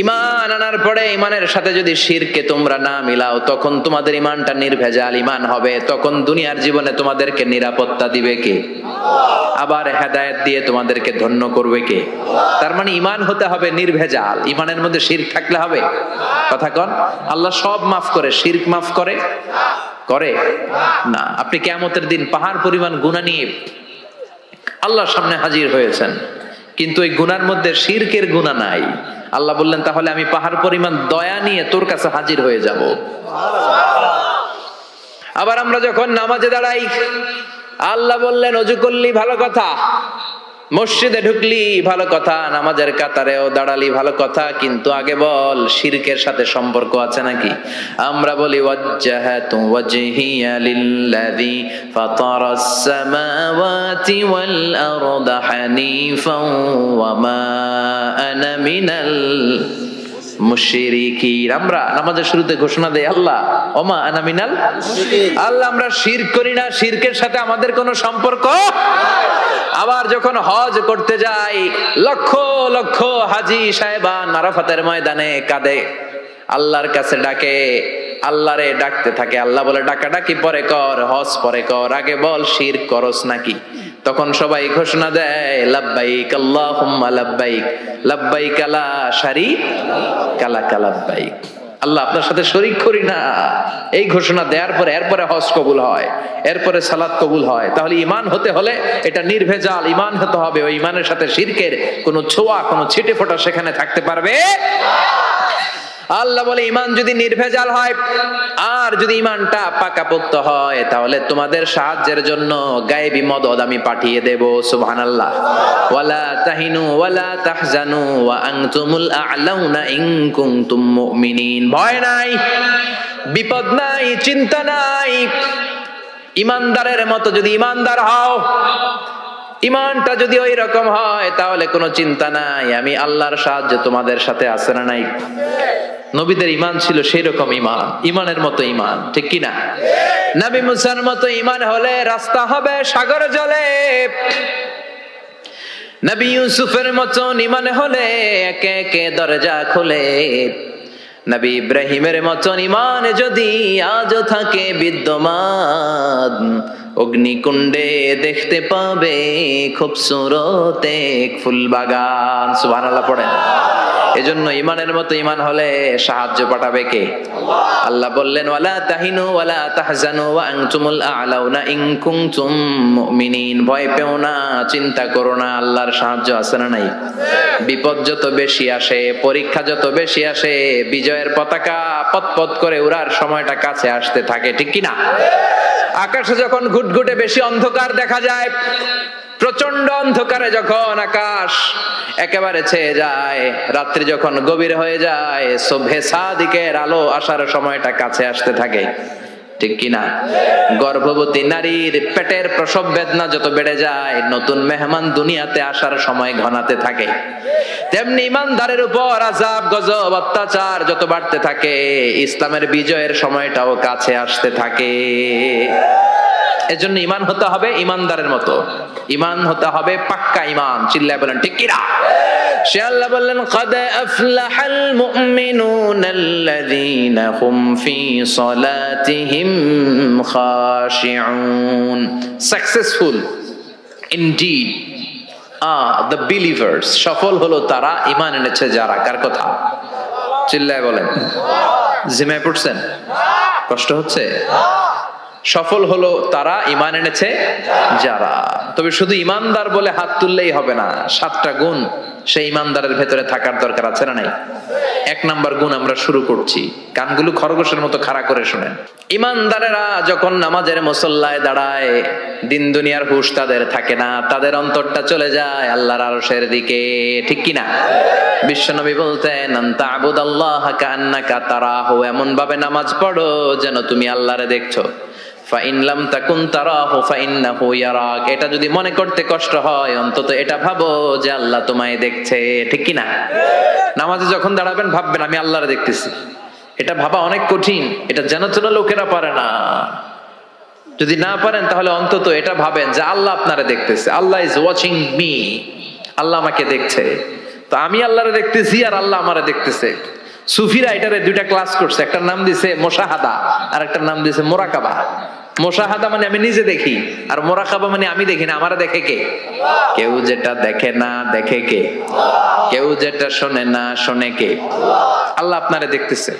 ঈমান আনার পরে ঈমানের সাথে যদি শিরকে তোমরা না মিলাও, তখন তোমাদের ঈমানটা নির্ভেজাল ঈমান হবে। তখন দুনিয়ার জীবনে তোমাদেরকে নিরাপত্তা দিবে কে? আবার হেদায়েত দিয়ে তোমাদেরকে ধন্য করবে কে? তার মানে ঈমান হতে হবে নির্ভেজাল। ঈমানের মধ্যে শিরক থাকলে হবে? কথা কোন? আল্লাহ সব মাফ করে, শিরক মাফ করে না। আপনি কিয়ামতের দিন পাহাড় পরিমাণ গুনাহ নিয়ে আল্লাহর সামনে হাজির হয়েছেন, কিন্তু ওই গুনার মধ্যে শিরকের গুনাহ নাই। আল্লাহ বললেন তাহলে আমি পাহাড় পরিমাণ দয়া নিয়ে তোর কাছে হাজির হয়ে যাব। আবার আমরা যখন নামাজে দাঁড়াই, আল্লাহ বললেন ওযু করলি ভালো কথা, মসজিদে ঢুকলি ভালো কথা, নামাজের কাতারেও দাঁড়ালি ভালো কথা, কিন্তু আগে বল শিরকের সাথে সম্পর্ক আছে নাকি? আমরা বলি ওয়াজ্জাহাতু ওয়াজহিয়া লিল্লাযী ফাতারাস সামাওয়াতি ওয়াল আরদা হানিফান ওয়া মা আনা মিনাল মুশরিকিন। আমরা নামাজের শুরুতে ঘোষণা দেই আল্লাহ ওমা আনা মিনাল মুশরিকিন। আল্লাহ আমরা শিরক করি না, শিরকের সাথে আমাদের কোনো সম্পর্ক। আবার যখন হজ করতে যাই, লক্ষ লক্ষ হাজী সাহেবান আরাফাতের ময়দানে কাঁদে, আল্লাহর কাছে ডাকে, আল্লাহরে ডাকতে থাকে। আল্লাহ বলে ডাকাডাকি পরে কর, হজ পরে কর, আগে বল শিরক করস নাকি। তখন সবাই ঘোষণা দেয় লাব্বাইক আল্লাহুম্মা লাব্বাইক, লাব্বাইক লা শারীকা লাক লাব্বাইক। আল্লাহ আপনার সাথে শরীক করি না, এই ঘোষণা দেওয়ার পরে এরপরে হজ কবুল হয়, এরপরে সালাত কবুল হয়। তাহলে ঈমান হতে হলে এটা নির্ভেজাল ঈমান হতে হবে। ওই ঈমানের সাথে শিরকের কোনো ছোঁয়া, কোনো ছিটে ফোঁটা সেখানে থাকতে পারবে। আল্লাহ বলে ঈমান যদি নির্ভেজাল হয় আর যদি ঈমানটা পাকাপোক্ত হয়, তাহলে তোমাদের সাহায্যের জন্য গায়েবী মদদ আমি পাঠিয়ে দেব। সুবহানাল্লাহ। ওয়ালা তাহিনু ওয়ালা তাহজানু ওয়া আনতুমুল আ'লাউনা ইন কুনতুম মুমিনিন। ভয় নাই, বিপদ নাই, চিন্তা নাই। ঈমানদারের মতো যদি ঈমানদার হও, ইমানটা যদি ওই রকম হয় তাহলে কোনো চিন্তা নাই, আমি আল্লাহর সাহায্য তোমাদের সাথে আছে না নাই? নবীদের ইমান ছিল সেই রকম ইমান, ইমানের মতো ইমান, ঠিক কিনা? নবী মুসার মতো ইমান হলে রাস্তা হবে সাগর জলে, নবী ইউসুফের মতো ইমান হলে একে একে দরজা খোলে, নবী ইব্রাহিমের মতো ইমান যদি আজও থাকে বিদ্যমান, অগ্নিকুণ্ডে দেখতে পাবে খুবসুরত এক ফুল বাগান। সুবহানাল্লাহ পড়েন। এজন্য ইমানের মতো ইমান হলে সাহায্য পাঠাবে কে? আল্লাহ বললেন ওয়ালা তাহিনু ওয়ালা তাহজানু ওয়া আনতুমুল আ'লাউনা ইন কুনতুম মুমিনিন। ভয় পেও না, চিন্তা করো না, আল্লাহর সাহায্য আছে না নাই? বিপদ যত বেশি আসে, পরীক্ষা যত বেশি আসে, বিজয়ের পতাকা পতপত করে উড়ার সময়টা কাছে আসতে থাকে, ঠিক কি না? আকাশে যখন ঘুটঘুটে বেশি অন্ধকার দেখা যায়, প্রচন্ড অন্ধকারে যখন আকাশ একেবারে ছেয়ে যায়, রাত্রি যখন গভীর হয়ে যায়, সুবহে সাদিকের আলো আসার সময়টা কাছে আসতে থাকে, ঠিক কিনা? গর্ভবতী নারীর পেটের প্রসব বেদনা যত বেড়ে যায়, নতুন মেহমান দুনিয়াতে আসার সময় ঘনাতে থাকে, তেমনি ইমানদারের উপর আযাব গজব অত্যাচার যত বাড়তে থাকে, ইসলামের বিজয়ের সময়টাও কাছে আসতে থাকে। এজন্য ইমান হতে হবে ইমানদারের মতো, ইমান হতে হবে পাক্কা ইমান। চিল্লায় বলেন ঠিক কিনা? সে আল্লাহ বললেন قد أفلح المؤمنون الذين هم في صلاتهم خاشعون. Successful indeed are the believers. সফল হলো তারা ঈমান এনেছে যারা। কার কথা? চিল্লায় বলেন। জিমায় পড়ছেন? কষ্ট হচ্ছে? সফল হলো তারা ঈমান এনেছে যারা। তবে শুধু ঈমানদার বলে হাত তুললেই হবে না, 7টা গুণ সেই ঈমানদারের ভেতরে থাকার দরকার আছে না নাই? 1 নাম্বার গুণ আমরা শুরু করছি, কানগুলো খরগোশের মতো খাড়া করে শুনেন। ঈমানদারেরা যখন নামাজের মুসল্লায় দাঁড়ায়, দিন দুনিয়ার হুঁশ তাদের থাকে না, তাদের অন্তরটা চলে যায় আল্লাহর আরশের দিকে, ঠিক কি না? বিশ্বনবী বলতেন আনতা আবুদাল্লাহা কান্নাকা তারাহু, এমন ভাবে নামাজ পড়ো যেন তুমি আল্লাহরে দেখছো। ফাইন লাম তাকুন তারাহু ফাইন্নাহু ইয়ারাক, এটা যদি মনে করতে কষ্ট হয় অন্তত এটা ভাবো যে আল্লাহ তোমায় দেখছে, ঠিক কি না? নামাজে যখন দাঁড়াবেন ভাববেন আমি আল্লাহরে দেখতেছি। এটা ভাবা অনেক কঠিন, এটা জানাতেন লোকেরা পারে না। যদি না পারেন তাহলে অন্তত এটা ভাবেন যে আল্লাহ আপনারে দেখতেছে, আল্লাহ ইজ ওয়াচিং মি, আল্লাহ আমাকে দেখছে। তো আমি আল্লাহরে দেখতেছি আর আল্লাহ আমারে দেখতেছে। সুফিরা এটারে 2টা ক্লাস করছে, একটার নাম দিছে মুশাহাদা আর একটার নাম দিছে মুরাকাবা। মুশাহাদা মানে আমি নিজে দেখি, আর মুরাকাবা মানে আমি দেখি না, আমারে দেখে কে? কেউ যেটা দেখে না দেখে কে? কেউ যেটা শোনে না শোনে কে? আল্লাহ আপনারে দেখতেছে।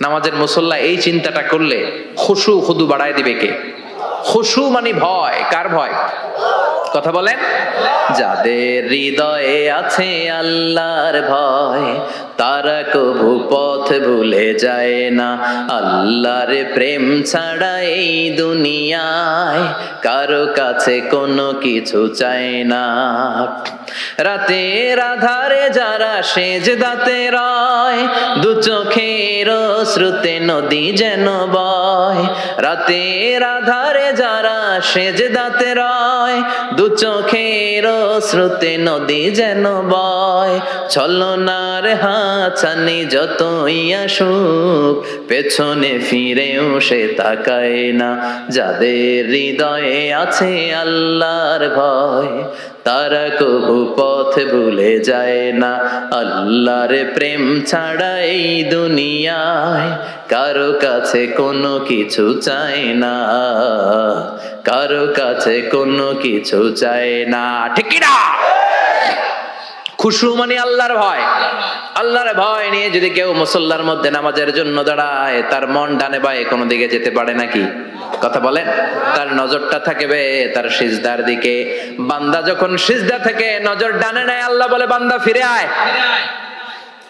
নামাজের মুসল্লা এই চিন্তাটা করলে খুশু খুদু বাড়ায় দিবে কে? খুশু মানে ভয়। কার ভয়? কথা বলেন। যাদের হৃদয়ে আছে আল্লাহর ভয়, তারা কবু পথ ভুলে যায় না। আল্লাহর প্রেম ছাড়া এই দুনিয়ায় কারো কাছে কোনো কিছু চায় না। রাতের আধারে যারা সেজদাতে রয়, দু চোখের শ্রুতে নদী যেন বয়। রাতের আধারে যারা সেজদাতে রয়, দু চোখের শ্রুতে নদী যেন বয়। ছলনার হাতছানি যতই আসুক, পেছনে ফিরেও সে তাকায় না। যাদের হৃদয়ে আছে আল্লাহর ভয়, তারা কবু পথ ভুলে যায় না। আল্লাহর প্রেম ছাড়া এই দুনিয়ায় কারো কাছে কোনো কিছু চায় না, কারো কাছে কোনো কিছু চায় না, ঠিক কি না? খুশু মানে আল্লাহর ভয়। আল্লাহর ভয় নিয়ে যদি কেউ মুসল্লার মধ্যে নামাজের জন্য দাঁড়ায়, তার মন ডানে বায়ে কোনো দিকে যেতে পারে নাকি? কথা বলেন। তার নজরটা থাকবে তার সিজদার দিকে। বান্দা যখন সিজদা থেকে নজর ডানে নেয়, আল্লাহ বলে বান্দা ফিরে আয়।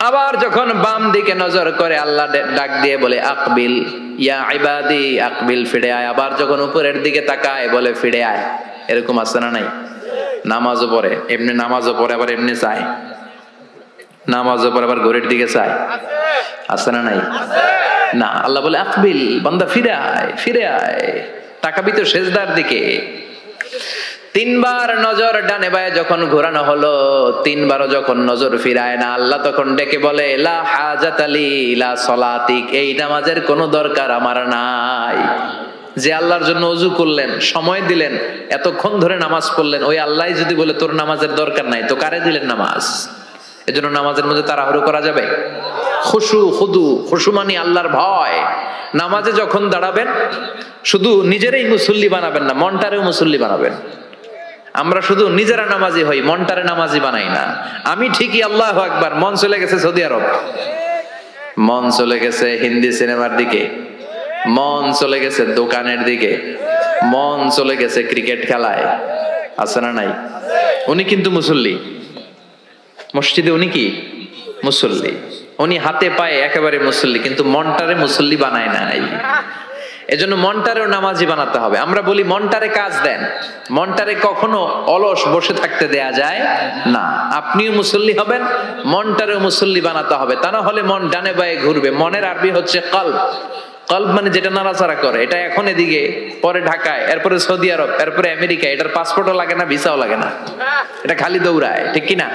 আবার যখন বাম দিকে নজর করে, আল্লাহ ডাক দিয়ে বলে আকবিল ইয়া ইবাদি, আকবিল ফিরে আয়। আবার যখন উপরের দিকে তাকায় বলে ফিরে আয়। এরকম আছে না নাই? নামাজও পড়ে এমনি, নামাজও পড়ে আবার এমনি চায়, নামাজও পড়ে আবার ঘড়ির দিকে চায়, আছে না নাই? না, আল্লাহ বলে আকবিল, বান্দা ফিরে আয়, ফিরে আয়, তাকাবি তো সেজদার দিকে। তিনবার নজর ডানে বায়ে যখন ঘোরানো হলো, তিনবারও যখন নজর ফিরায় না, আল্লাহ তখন ডেকে বলে লা হাজাতা লি লা সলাতিক, এই নামাজের কোনো দরকার আমার নাই। যে আল্লাহর জন্য ওযু করলেন, সময় দিলেন, এতক্ষণ ধরে নামাজ পড়লেন, ওই আল্লাহই যদি বলে তোর নামাজের দরকার নাই, তো কারে দিলেন নামাজ? এজন্য নামাজের মধ্যে তাড়াহুড়ো করা যাবে? খুশু খুদু, খুশু মানে আল্লাহর ভয়। নামাজে যখন দাঁড়াবেন শুধু নিজেরই মুসল্লি বানাবেন না, মনটারেও মুসল্লি বানাবেন। আমরা শুধু নিজেরা নামাজি হই, মনটারে নামাজি বানাই না। আমি ঠিকই আল্লাহু আকবার, মন চলে গেছে সৌদি আরব, মন চলে গেছে হিন্দি সিনেমার দিকে, মন চলে গেছে দোকানের দিকে, মন চলে গেছে ক্রিকেট খেলায়, আছে না নাই? উনি কিন্তু মুসল্লি, মসজিদে উনি কি মুসল্লি, উনি হাতে পায়ে একেবারে মুসল্লি, কিন্তু মনটারে মুসল্লি বানায় নাই। এজন্য মনটারেও নামাজি বানাতে হবে। আমরা বলি মনটারে কাজ দেন, মনটারে কখনো অলস বসে থাকতে দেয়া যায় না। আপনিও মুসল্লি হবেন, মনটারেও মুসল্লি বানাতে হবে, তা না হলে মন ডানে বায়ে ঘুরবে। মনের আরবি হচ্ছে কলব। কলব মানে যেটা নাড়াচাড়া করে। এটা এখন এদিকে, পরে ঢাকায়, এরপরে সৌদি আরব, এরপরে আমেরিকা। এটার পাসপোর্টও লাগে না, ভিসাও লাগে না, এটা খালি দৌড়ায়, ঠিক কিনা?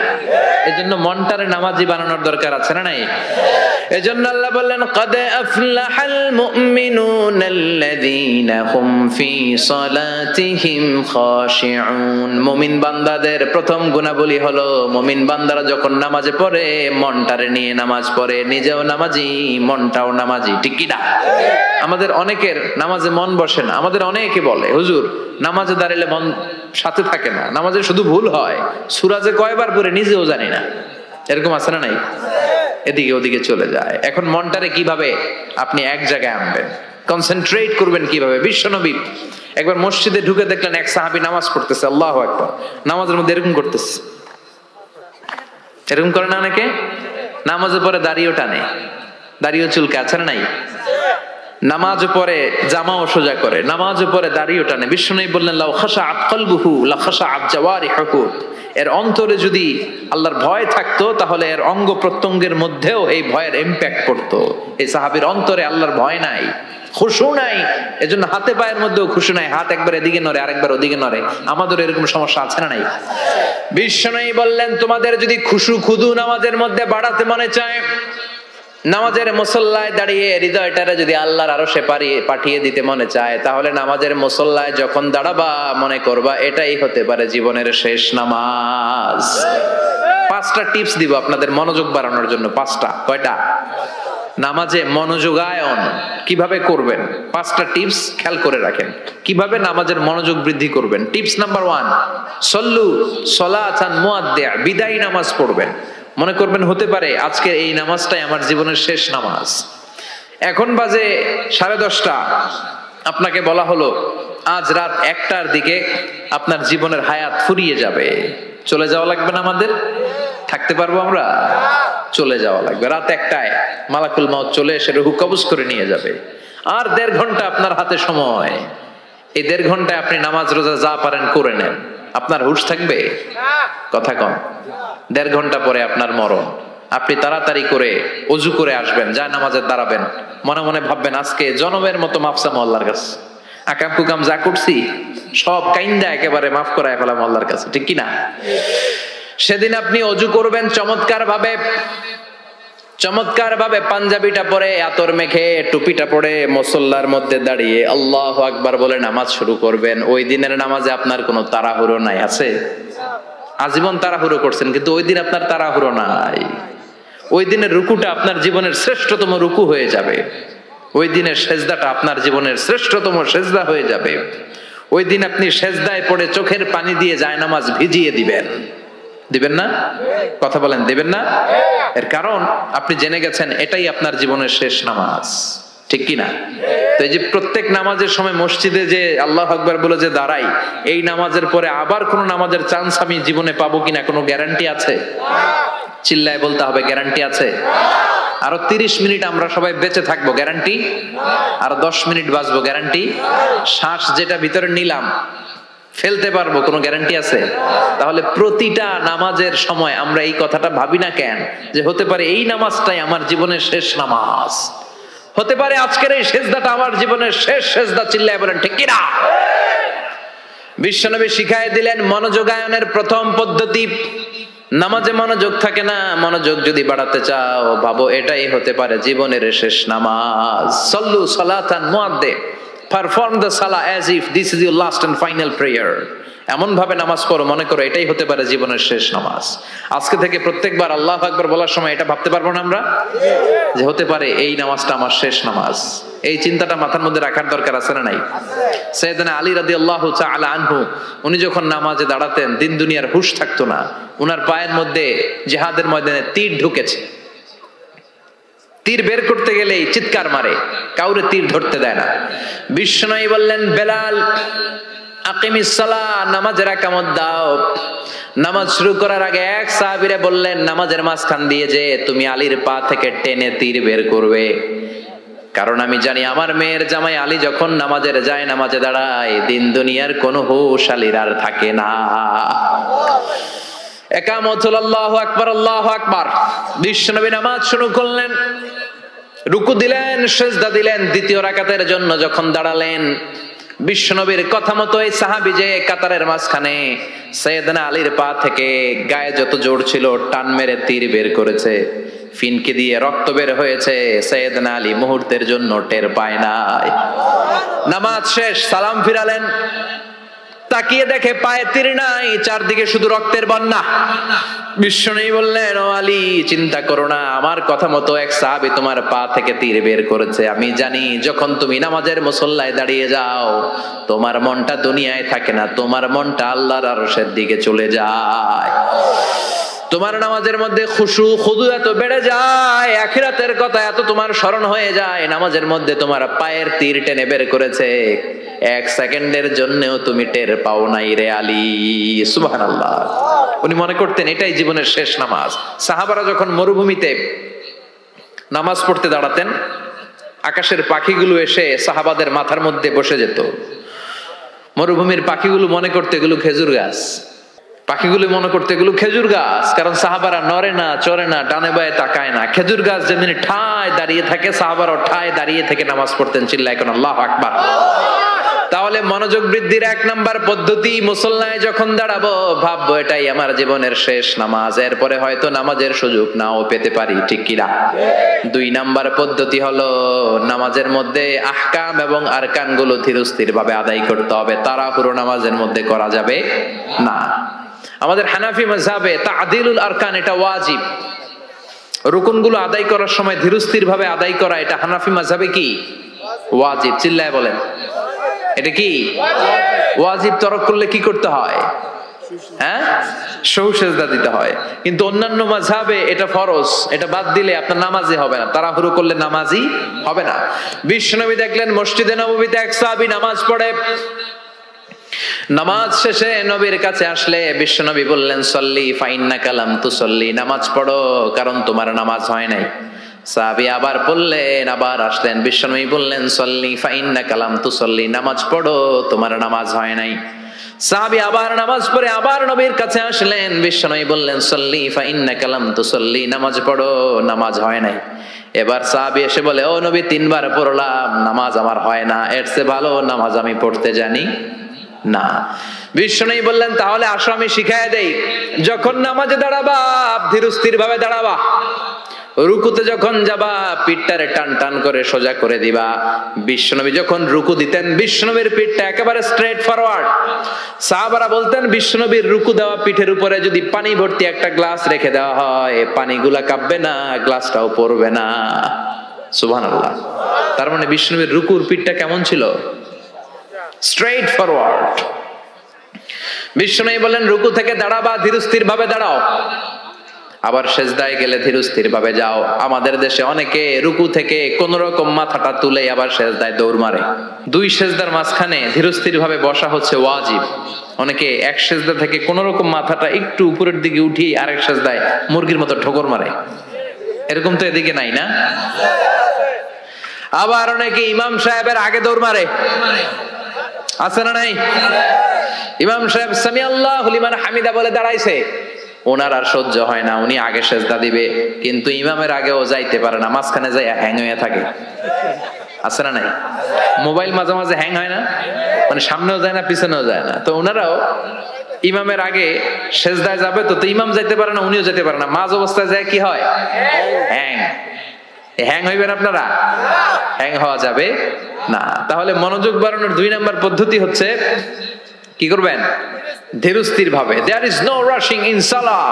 এজন্য মনটারে নামাজি বানানোর দরকার আছে না নাই? এজন্য আল্লাহ বললেন কদ আফলাহাল মুমিনুনাল্লাযীনা হুম ফি সালাতিহিম খাশিউন। মুমিন বান্দাদের প্রথম গুণাবলী হলো মুমিন বান্দারা যখন নামাজে পড়ে মনটারে নিয়ে নামাজ পড়ে, নিজেও নামাজি, মনটাও নামাজি, ঠিক কি না? আমাদের অনেকের নামাজে মন বসে না। আমাদের অনেকে বলে হুজুর নামাজে দাঁড়ালে মন সাথে থাকে না, নামাজে শুধু ভুল হয়, সূরা যে কয়বার পড়ে নিজেও জানি না। এরকম আছে না নাই? এদিকে ওদিকে চলে যায়। এখন মনটারে কিভাবে আপনি এক জায়গায় আনবেন, কনসেন্ট্রেট করবেন কিভাবে? বিশ্বনবী একবার মসজিদে ঢুকে দেখলেন এক সাহাবী নামাজ পড়তেছে, আল্লাহু আকবার, নামাজের মধ্যে এরকম করতেছে। এরকম করে না অনেকে? নামাজের পরে দাড়িও টানে, দাড়িও চুলকে, আছে না নাই? নামাজ পরে জামাও সোজা করে, নামাজ পরে দাড়িও টানে। বিশ্বনবী বললেন লাউ খাশাআত কলবুহু লা খাশাআত জাওয়ারিহুহু, এর অন্তরে যদি আল্লাহর ভয় থাকতো তাহলে এর অঙ্গ প্রত্যঙ্গের মধ্যেও এই ভয়ের ইম্প্যাক্ট পড়তো। এই সাহাবীর অন্তরে আল্লাহর ভয় নাই, খুশু নাই, এজন্য হাতে পায়ের মধ্যেও খুশু নাই, হাত একবার এদিকে নড়ে আরেকবার ওদিকে নড়ে। আমাদের এরকম সমস্যা আছে না নাই? বিশ্বনবী বললেন তোমাদের যদি খুশু খুদু নামাজের মধ্যে বাড়াতে মনে চায়, নামাজের মুসল্লায় দাঁড়িয়ে হৃদয়টারে যদি আল্লাহর আরশে পাঠিয়ে দিতে মনে চায়, তাহলে নামাজের মুসল্লায় যখন দাঁড়াবা মনে করবা এটাই হতে পারে জীবনের শেষ নামাজ। 5টা টিপস দিব আপনাদের মনোযোগ বাড়ানোর জন্য। 5টা। কয়টা? নামাজে মনোযোগায়ন কিভাবে করবেন 5টা টিপস খেয়াল করে রাখেন, কিভাবে নামাজের মনোযোগ বৃদ্ধি করবেন। টিপস নাম্বার 1, সল্লু সলাতান মুআদ্দিয়া, বিদায়ী নামাজ পড়বেন। মনে করবেন হতে পারে আজকে এই নামাজটাই আমার জীবনের শেষ নামাজ। এখন বাজে 10:30, আপনাকে বলা হলো আজ রাত 1টার দিকে আপনার জীবনের হায়াত ফুরিয়ে যাবে। চলে যাওয়া লাগবে না? আমাদের থাকতে পারবো আমরা? চলে যাওয়া লাগবে। রাত 1টায় মালাকুল মউত চলে এসে রূহ কবজ করে নিয়ে যাবে। আর 1.5 ঘন্টা আপনার হাতে সময়। এই 1.5 ঘন্টায় আপনি নামাজ রোজা যা পারেন করে নেন। আপনার হুঁশ থাকবে? কথা কম। 1.5 ঘন্টা পরে আপনার মরণ। আপনি তাড়াতাড়ি করে ওযু করে আসবেন, যায় নামাজে দাঁড়াবেন, মনে মনে ভাববেন আজকে জনমের মতো মাফ চামু আল্লাহর কাছে, আকাম কুকাম যা করছি সব কাইন্দা একেবারে মাফ করায় ফেলাম আল্লাহর কাছে, ঠিক কিনা? সেদিন আপনি ওযু করবেন চমৎকার ভাবে পাঞ্জাবিটা পরে, আতর মেখে, টুপিটা পরে মুসল্লার মধ্যে দাঁড়িয়ে আল্লাহু আকবার বলে নামাজ শুরু করবেন। ওই দিনের নামাজে আপনার কোনো তাড়াহুড়ো নাই। আছে? আজীবন তাড়াহুড়ো করছেন, কিন্তু ওই দিন আপনার তাড়াহুড়ো নাই। ওই দিনের রুকুটা আপনার জীবনের শ্রেষ্ঠতম রুকু হয়ে যাবে। ওই দিনের সেজদাটা আপনার জীবনের শ্রেষ্ঠতম সেজদা হয়ে যাবে। ওই দিন আপনি সেজদায় পড়ে চোখের পানি দিয়ে জায়নামাজ ভিজিয়ে দিবেন না? কথা বলেন, দিবেন না? এর কারণ আপনি জেনে গেছেন এটাই আপনার জীবনের শেষ নামাজ, ঠিক কিনা? তো এই যে প্রত্যেক নামাজের সময় মসজিদে যে আল্লাহু আকবার বলে যে দাঁড়াই, এই নামাজের পরে আবার কোন নামাজের চান্স আমি জীবনে পাবো কিনা কোনো গ্যারান্টি আছে? চিল্লায় বলতে হবে, গ্যারান্টি আছে? আরো 30 মিনিট আমরা সবাই বেঁচে থাকবো, গ্যারান্টি? আর 10 মিনিট বাঁচবো, গ্যারান্টি? শ্বাস যেটা ভিতরে নিলাম ফেলতে পারবো, কোনো গ্যারান্টি আছে? তাহলে প্রতিটা নামাজের সময় আমরা এই কথাটা ভাবি না কেন যে হতে পারে এই নামাজটাই আমার জীবনের শেষ নামাজ, হতে পারে আজকের এই সেজদাটা আমার জীবনের শেষ সেজদা। চিল্লায় বলেন ঠিক কিনা? বিশ্বনবী শিখায় দিলেন মনোযোগায়নের প্রথম পদ্ধতি, নামাজে মনোযোগ থাকে না, মনোযোগ যদি বাড়াতে চাও ভাবো এটাই হতে পারে জীবনের শেষ নামাজ। সল্লু সালাতান মুআদ্দে, perform the salah as if this is your last and final prayer. এমন ভাবে নামাজ পড়ো মনে করো এটাই হতে পারে জীবনের শেষ নামাজ। আজকে থেকে প্রত্যেকবার আল্লাহু আকবার বলার সময় এটা ভাবতে পারবো না আমরা যে হতে পারে এই নামাজটা আমার শেষ নামাজ। এই চিন্তাটা মাথার মধ্যে রাখার দরকার আছে না নাই? সাইয়েদনা আলী রাদিয়াল্লাহু তাআলা আনহু উনি যখন নামাজে দাঁড়াতেন দিন দুনিয়ার হুঁশ থাকতো না, উনার পায়ের মধ্যে জিহাদের ময়দানে তীর ঢুকেছে, তীর বের করতে গেলেই চিৎকার মারে, কাউরে তীর ধরতে দেয় না। বিশ্বনবী বললেন বেলাল আকিমিস সালাহ, নামাজের একামত দাও। নামাজ শুরু করার আগে এক সাহাবীরে বললেন নামাজের মাঝখান দিয়ে যে তুমি আলীর পা থেকে টেনে তীর বের করবে, কারণ আমি জানি আমার মেয়ের জামাই আলী যখন নামাজের যায় নামাজে দাঁড়ায় দিন দুনিয়ার কোনো হুঁশ আলীর আর থাকে না। একামত হলো আল্লাহু আকবার আল্লাহু আকবার। বিশ্বনবী নামাজ শুরু করলেন, রুকু দিলেন, সিজদা দিলেন। দ্বিতীয় রাকাতের জন্য যখন দাঁড়ালেন বিশ্বনবীর কথা মতো এই সাহাবী যে কাতারের মাঝখানে সাইয়েদনা আলীর পা থেকে গায়ে যত জোর ছিল টান মেরে তীর বের করেছে, ফিনকে দিয়ে রক্ত বের হয়েছে। সাইয়েদনা আলী মুহূর্তের জন্য টের পায় নাই। নামাজ শেষ, সালাম ফিরালেন, তাকিয়ে দেখে পায়ে তীর নাই, চারদিকে শুধু রক্তের বন্যা। বিশ্বনবী বললেন ও আলী চিন্তা করো না, আমার কথা মতো এক সাহাবী তোমার পা থেকে তীর বের করেছে। আমি জানি যখন তুমি নামাজের মুসল্লায় দাঁড়িয়ে যাও তোমার মনটা দুনিয়ায় থাকে না, তোমার মনটা আল্লাহর আরশের দিকে চলে যায়। তোমার নামাজের মধ্যে খুশু খুদু এত বেড়ে যায়, আখিরাতের কথা এত তোমার স্মরণ হয়ে যায়, নামাজের মধ্যে তোমার পায়ের তীর টেনে বের করেছে, এক সেকেন্ডের জন্যও তুমি টের পাও নাই রে আলী। সুবহানাল্লাহ। উনি মনে করতেন এটাই জীবনের শেষ নামাজ। সাহাবারা যখন মরুভূমিতে নামাজ পড়তে দাঁড়াতেন আকাশের পাখিগুলো এসে সাহাবাদের মাথার মধ্যে বসে যেত। মরুভূমির পাখিগুলো মনে করতে এগুলো খেজুর গাছ, পাখিগুলো মনে করতে এগুলো খেজুর গাছ, কারণ সাহাবারা নড়ে না চড়ে না ডানে বায়ে তাকায় না। খেজুর গাছ যেমনি ঠায় দাঁড়িয়ে থাকে সাহাবারাও ঠায় দাঁড়িয়ে থেকে নামাজ পড়তেন। চিল্লায় কোন আল্লাহু আকবার। তাহলে মনোযোগ বৃদ্ধির এক নাম্বার পদ্ধতি, মুসল্লায় যখন দাঁড়াবো ভাববো এটাই আমার জীবনের শেষ নামাজ, এরপরে হয়তো নামাজের সুযোগ নাও পেতে পারি, ঠিক কিনা? দুই নাম্বার পদ্ধতি হলো নামাজের মধ্যে আহকাম এবং আরকান গুলো ধীরস্থির ভাবে আদায় করতে হবে, তাড়াহুড়ো নামাজের মধ্যে করা যাবে না। আমাদের হানাফি মাযহাবে তা'দিলুল আরকান এটা ওয়াজিব। রুকুনগুলো আদায় করার সময় ধীরস্থির ভাবে আদায় করা এটা হানাফি মাযহাবে কি ওয়াজিব। চিল্লায় বলেন এটা কি ওয়াজিব। তরক করলে কি করতে হয়? হ্যাঁ, সহু সিজদা দিতে হয়। কিন্তু অন্যান্য মাযহাবে এটা ফরজ, এটা বাদ দিলে আপনার নামাজি হবে না, তাড়াহুড়ো করলে নামাজি হবে না। বিশ্বনবী দেখলেন মসজিদে নববীতে এক সাহাবী নামাজ পড়ে, নামাজ শেষে নবীর কাছে আসলে বিশ্বনবী বললেন সল্লি ফাইন্নাকা লাম তুসল্লি, নামাজ পড়ো কারণ তোমার নামাজ হয় নাই। সাহাবী আবার বললেন, আবার আসলেন, বিশ্বনবী বললেন সল্লি ফাইন্নাকা লাম তুসল্লি, নামাজ পড়ো তোমার নামাজ হয় নাই। সাহাবী আবার নামাজ পড়ে আবার নবীর কাছে আসলেন, বিশ্বনবী বললেন সল্লি ফাইন্নাকা লাম তুসল্লি, নামাজ পড়ো নামাজ হয় নাই। এবার সাহাবী এসে বলে ও নবী তিনবার পড়লাম নামাজ আমার হয় না, এর চেয়ে ভালো নামাজ আমি পড়তে জানি না। বিশ্বনবী বললেন তাহলে আসো আমি শিখায় দেই, যখন নামাজে দাঁড়াবা ধীরস্থির ভাবে দাঁড়াবা, রুকুতে যখন যাবা পিঠটারে টান টান করে সোজা করে দিবা। বিশ্বনবী যখন রুকু দিতেন বিশ্বনবীর পিঠটা একেবারে স্ট্রেট ফরওয়ার্ড। সাহাবারা বলতেন বিশ্বনবীর রুকু দেওয়া পিঠের উপরে যদি পানি ভর্তি একটা গ্লাস রেখে দেওয়া হয় পানিগুলা কাঁপবে না, গ্লাসটাও পড়বে না। সুবহানাল্লাহ। তার মানে বিশ্বনবীর রুকুর পিঠটা কেমন ছিল? Straight forward. বিশ্বনবী বলেন রুকু থেকে দাঁড়াবা ধীরস্থির ভাবে দাঁড়াও, আবার সেজদায় গেলে ধীরস্থির ভাবে যাও। আমাদের দেশে অনেকে রুকু থেকে কোন রকম মাথাটা তুলে আবার সেজদায় দৌড় মারে। দুই সেজদার মাঝখানে ধীরস্থির ভাবে বসা হচ্ছে ওয়াজিব। অনেকে এক সেজদা থেকে কোন রকম মাথাটা একটু উপরের দিকে উঠিয়ে আরেক সেজদায় মুরগির মতো ঠোকর মারে, এরকম তো এদিকে নাই না? আবার অনেকে ইমাম সাহেবের আগে দৌড় মারে, আছে না নাই? ইমাম সাহেব সামি আল্লাহু লিমান হামিদা বলে দাঁড়াইছে, ওনার আর সহ্য হয় না, উনি আগে সেজদা দিবে কিন্তু ইমামের আগেও যাইতে পারে না, মাঝখানে যাই হ্যাং হয়ে থাকে। আছে না নাই? মোবাইল মাঝে মাঝে হ্যাং হয় না, মানে সামনেও যায় না পিছনেও যায় না। তো ওনারাও ইমামের আগে সেজদায় যাবে, তো ইমাম যাইতে পারে না, উনিও যেতে পারে না, মাঝ অবস্থায় যায় কি হয়? হ্যাং। হ্যাং হইবেন আপনারা? হ্যাং হওয়া যাবে না। তাহলে মনোযোগ বাড়ানোর 2 নাম্বার পদ্ধতি হচ্ছে কি করবেন? ধীরস্থির ভাবে। There is no rushing in salah,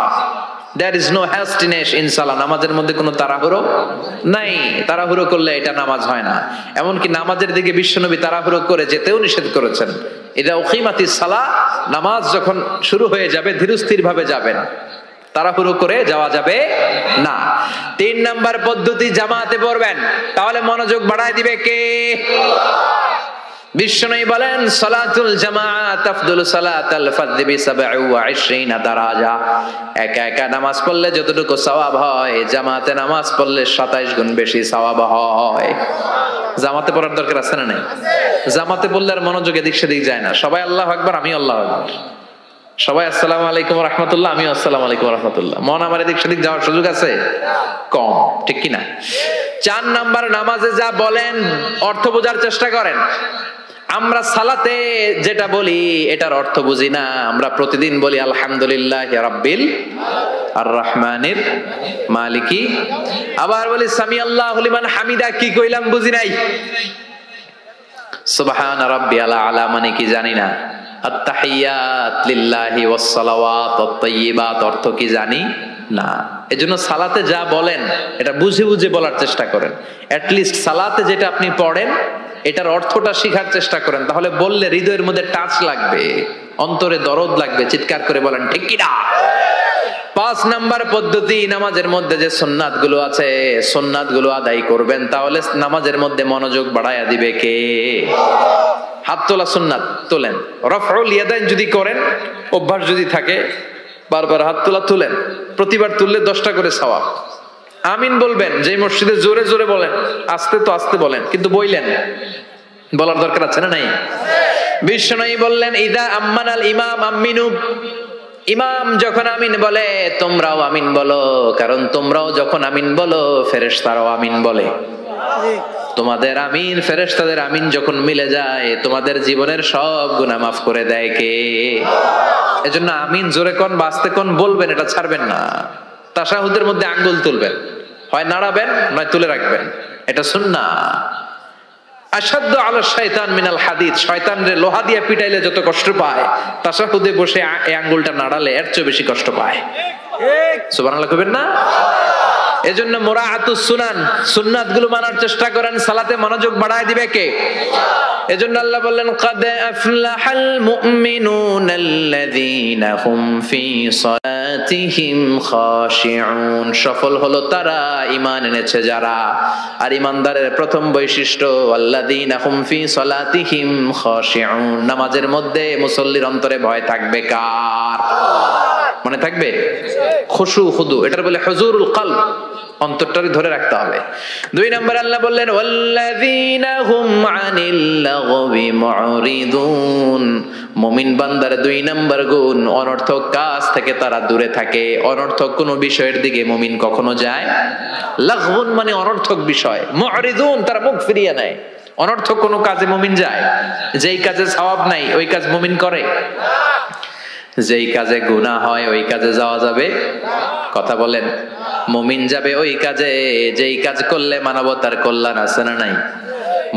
there is no hastiness in salah। নামাজের মধ্যে কোনো তাড়াহুড়ো নাই। তাড়াহুড়ো করলে এটা নামাজ হয় না। এমনকি নামাজের দিকে বিশ্বনবী তাড়াহুড়ো করে যেতেও নিষেধ করেছেন। ইদা উকিমাতিস সালাহ, নামাজ যখন শুরু হয়ে যাবে ধীরস্থির ভাবে যাবেন, তাড়াহুড়ো করে যাওয়া যাবে না। 3 নাম্বার পদ্ধতি, জামাতে পড়বেন। তাহলে মনোযোগ বাড়ায় দিবে কে? বিশ্বনবী বলেন সালাতুল জামাআত আফদলু সালাতাল ফারদি বি27 দারাজা। একা একা নামাজ পড়লে যতটুকু সওয়াব হয়, জামাতে নামাজ পড়লে 27 গুণ বেশি সওয়াব হয়। জামাতে পড়ার দরকার আছে না নাই? জামাতে পড়লে আর মনোযোগ এদিক সেদিক যায় না। সবাই আল্লাহু আকবার, আমি আল্লাহু আকবার, সবাই আসসালামু আলাইকুম ওয়া রাহমাতুল্লাহ, আমি আসসালামু আলাইকুম ওয়া রাহমাতুল্লাহ। মন আমার এদিক সেদিক যাওয়ার সুযোগ আছে? কম, ঠিক কি না? 4 নাম্বার, নামাজে যা বলেন অর্থ বোঝার চেষ্টা করেন। আমরা সালাতে যেটা বলি এটার অর্থ বুঝি না। আমরা প্রতিদিন বলি আলহামদুলিল্লাহি রাব্বিল আর রহমানির মালিকি, আবার বলি সামি আল্লাহু লিমান হামিদা, কি কইলাম বুঝি নাই। সুবহান রাব্বিয়াল আলা মানে কি জানি না। আত-তাহিয়াত লিল্লাহি ওয়াস সালাওয়াত ওয়াত তাইয়্যিবাত অর্থ কি জানি না। এজন্য সালাতে যা বলেন এটা বুঝে বুঝে বলার চেষ্টা করেন। এট লিস্ট সালাতে যেটা আপনি পড়েন এটার অর্থটা শিখার চেষ্টা করেন, তাহলে বললে হৃদয়ের মধ্যে টাচ লাগবে, অন্তরে দরদ লাগবে, চিৎকার করে বলেন ঠিক কি না। 5 নাম্বার পদ্ধতি, নামাজের মধ্যে যে সুন্নাত গুলো আছে সুন্নাত গুলো আদায় করবেন, তাহলে নামাজের মধ্যে মনোযোগ বাড়ায়া দিবে কে? হাত তোলা সুন্নাত তোলেন। রফউল ইয়াদাইন যদি করেন, অভ্যাস যদি থাকে, বারবার হাত তোলা তুলেন, প্রতিবার তুললে 10টা করে সওয়াব। আমিন বলবেন, যে মসজিদে জোরে জোরে বলেন, আস্তে তো আস্তে বলেন, কিন্তু বইলেন, বলার দরকার আছে না নাই? বিশ্বনবী বললেন ইদা আম্মানাল ইমাম আমিনু, ইমাম যখন আমিন বলে তোমরাও আমিন বলো, কারণ তোমরাও যখন আমিন বলো ফেরেশতারাও আমিন বলে। তোমাদের আমিন ফেরেশতাদের আমিন যখন মিলে যায়, তোমাদের জীবনের সব গুনাহ মাফ করে দেয় কে? এজন্য আমিন জোরে কোন বাস্তে কোন বলবেন, এটা ছাড়বেন না। তাশাহুদের মধ্যে আঙ্গুল তুলবেন, হয় নাড়াবেন নয় তুলে রাখবেন, এটা সুন্নাহ। আশাদ্দু আলা শাইতান মিনাল হাদিদ, শয়তান রে লোহা দিয়ে পিটাইলে যত কষ্ট পায়, তাশাহুদে বসে এই আঙ্গুলটা নাড়ালে এর চেয়ে বেশি কষ্ট পায়। ঠিক সুবহানাল্লাহ কইবেন না? এজন্য মুরাআতুস সুনান, সুন্নাত গুলো মানার চেষ্টা করেন, সালাতে মনোযোগ বাড়ায় দিবে কে? এজন্য আল্লাহ বললেন কাদ আফলাহাল মুমিনুনাল্লাযীনা হুম ফি সালাতিহিম খাশিউন, সফল হলো তারা ঈমান এনেছে যারা। আর ঈমানদারের প্রথম বৈশিষ্ট্য আল্লাযীনা হুম ফি সালাতিহিম খাশিউন, নামাজের মধ্যে মুসল্লির অন্তরে ভয় থাকবে কার? মনে থাকবে খুশু খুদু, এটার বলে হুজুরুল কলব, অন্তরটারে ধরে রাখতে হবে। 2 নাম্বার আল্লাহ বললেন ওয়াল্লাযীনা হুম আনিল লাগবি মুরিদুন, মুমিন বান্দার 2 নাম্বার গুণ অনর্থক কাজ থেকে তারা দূরে থাকে। অনর্থক কোন বিষয়ের দিকে মুমিন কখনো যায়? লাগবুন মানে অনর্থক বিষয়, মুরিদুন তারা মুখ ফিরিয়ে নেয়। অনর্থক কোন কাজে মুমিন যায়? যেই কাজে সওয়াব নাই ওই কাজ মুমিন করে? যেই কাজে গুনাহ হয় ওই কাজে যাওয়া যাবে? কথা বলেন। মুমিন যাবে ওই কাজে যেই কাজ করলে মানবতার কল্যাণ আছে না নাই?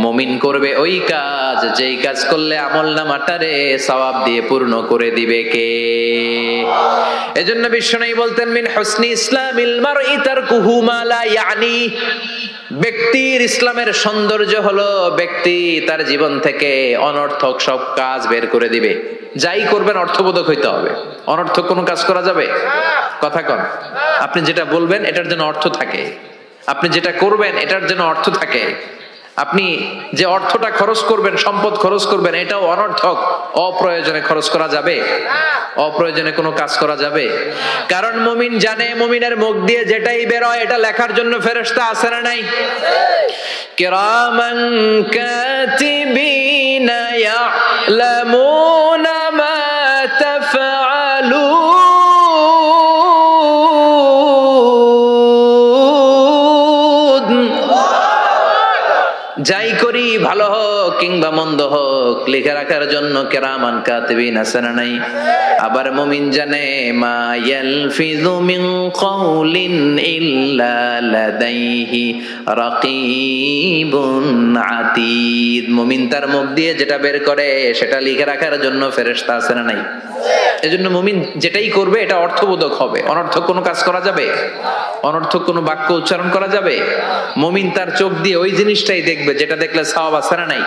মুমিন করবে ওই কাজ যেই কাজ করলে আমলনামাটারে সওয়াব দিয়ে পূর্ণ করে দিবে কে? এজন্য বিশ্বনবী বলতেন মিন হুসনি ইসলামিল মারই তারকুহু মা লা ইয়ানি, ব্যক্তির ইসলামের সৌন্দর্য হলো ব্যক্তি তার জীবন থেকে অনর্থক সব কাজ বের করে দিবে। যাই করবেন অর্থবোধক হইতে হবে। অনর্থক কোনো কাজ করা যাবে? কথা কন। আপনি যেটা বলবেন এটার জন্য অর্থ থাকে, আপনি যেটা করবেন এটার জন্য অর্থ থাকে। আপনি যে অর্থটা খরচ করবেন, সম্পদ খরচ করবেন, এটাও অনর্থক, অপ্রয়োজনে খরচ করা যাবে? অপ্রয়োজনে কোনো কাজ করা যাবে? কারণ মুমিন জানে মুমিনের মুখ দিয়ে যেটাই বের হয় এটা লেখার জন্য ফেরেশতা আছে না নাই? কিরামান কাতিবিনা ইয়ালামুনা মা তাফআলুন, যাই ভালো হোক কিংবা মন্দ হোক লিখে রাখার জন্য কিরামান কাতিবিন আছে না নাই? আবার মুমিন জানে মা ইয়ালফিযু মিন কাউলিন ইল্লা লাদাইহি রাকিবুন আতীদ। মুমিন তার মুখ দিয়ে যেটা বের করে সেটা লিখে রাখার জন্য ফেরেশতা আছে না নাই? এজন্য মুমিন যেটাই করবে এটা অর্থবোধক হবে। অনর্থক কোনো কাজ করা যাবে? অনর্থক কোনো বাক্য উচ্চারণ করা যাবে? মুমিন তার চোখ দিয়ে ওই জিনিসটাই দেখবে যেটা দেখলে সওয়াব আছে না নাই?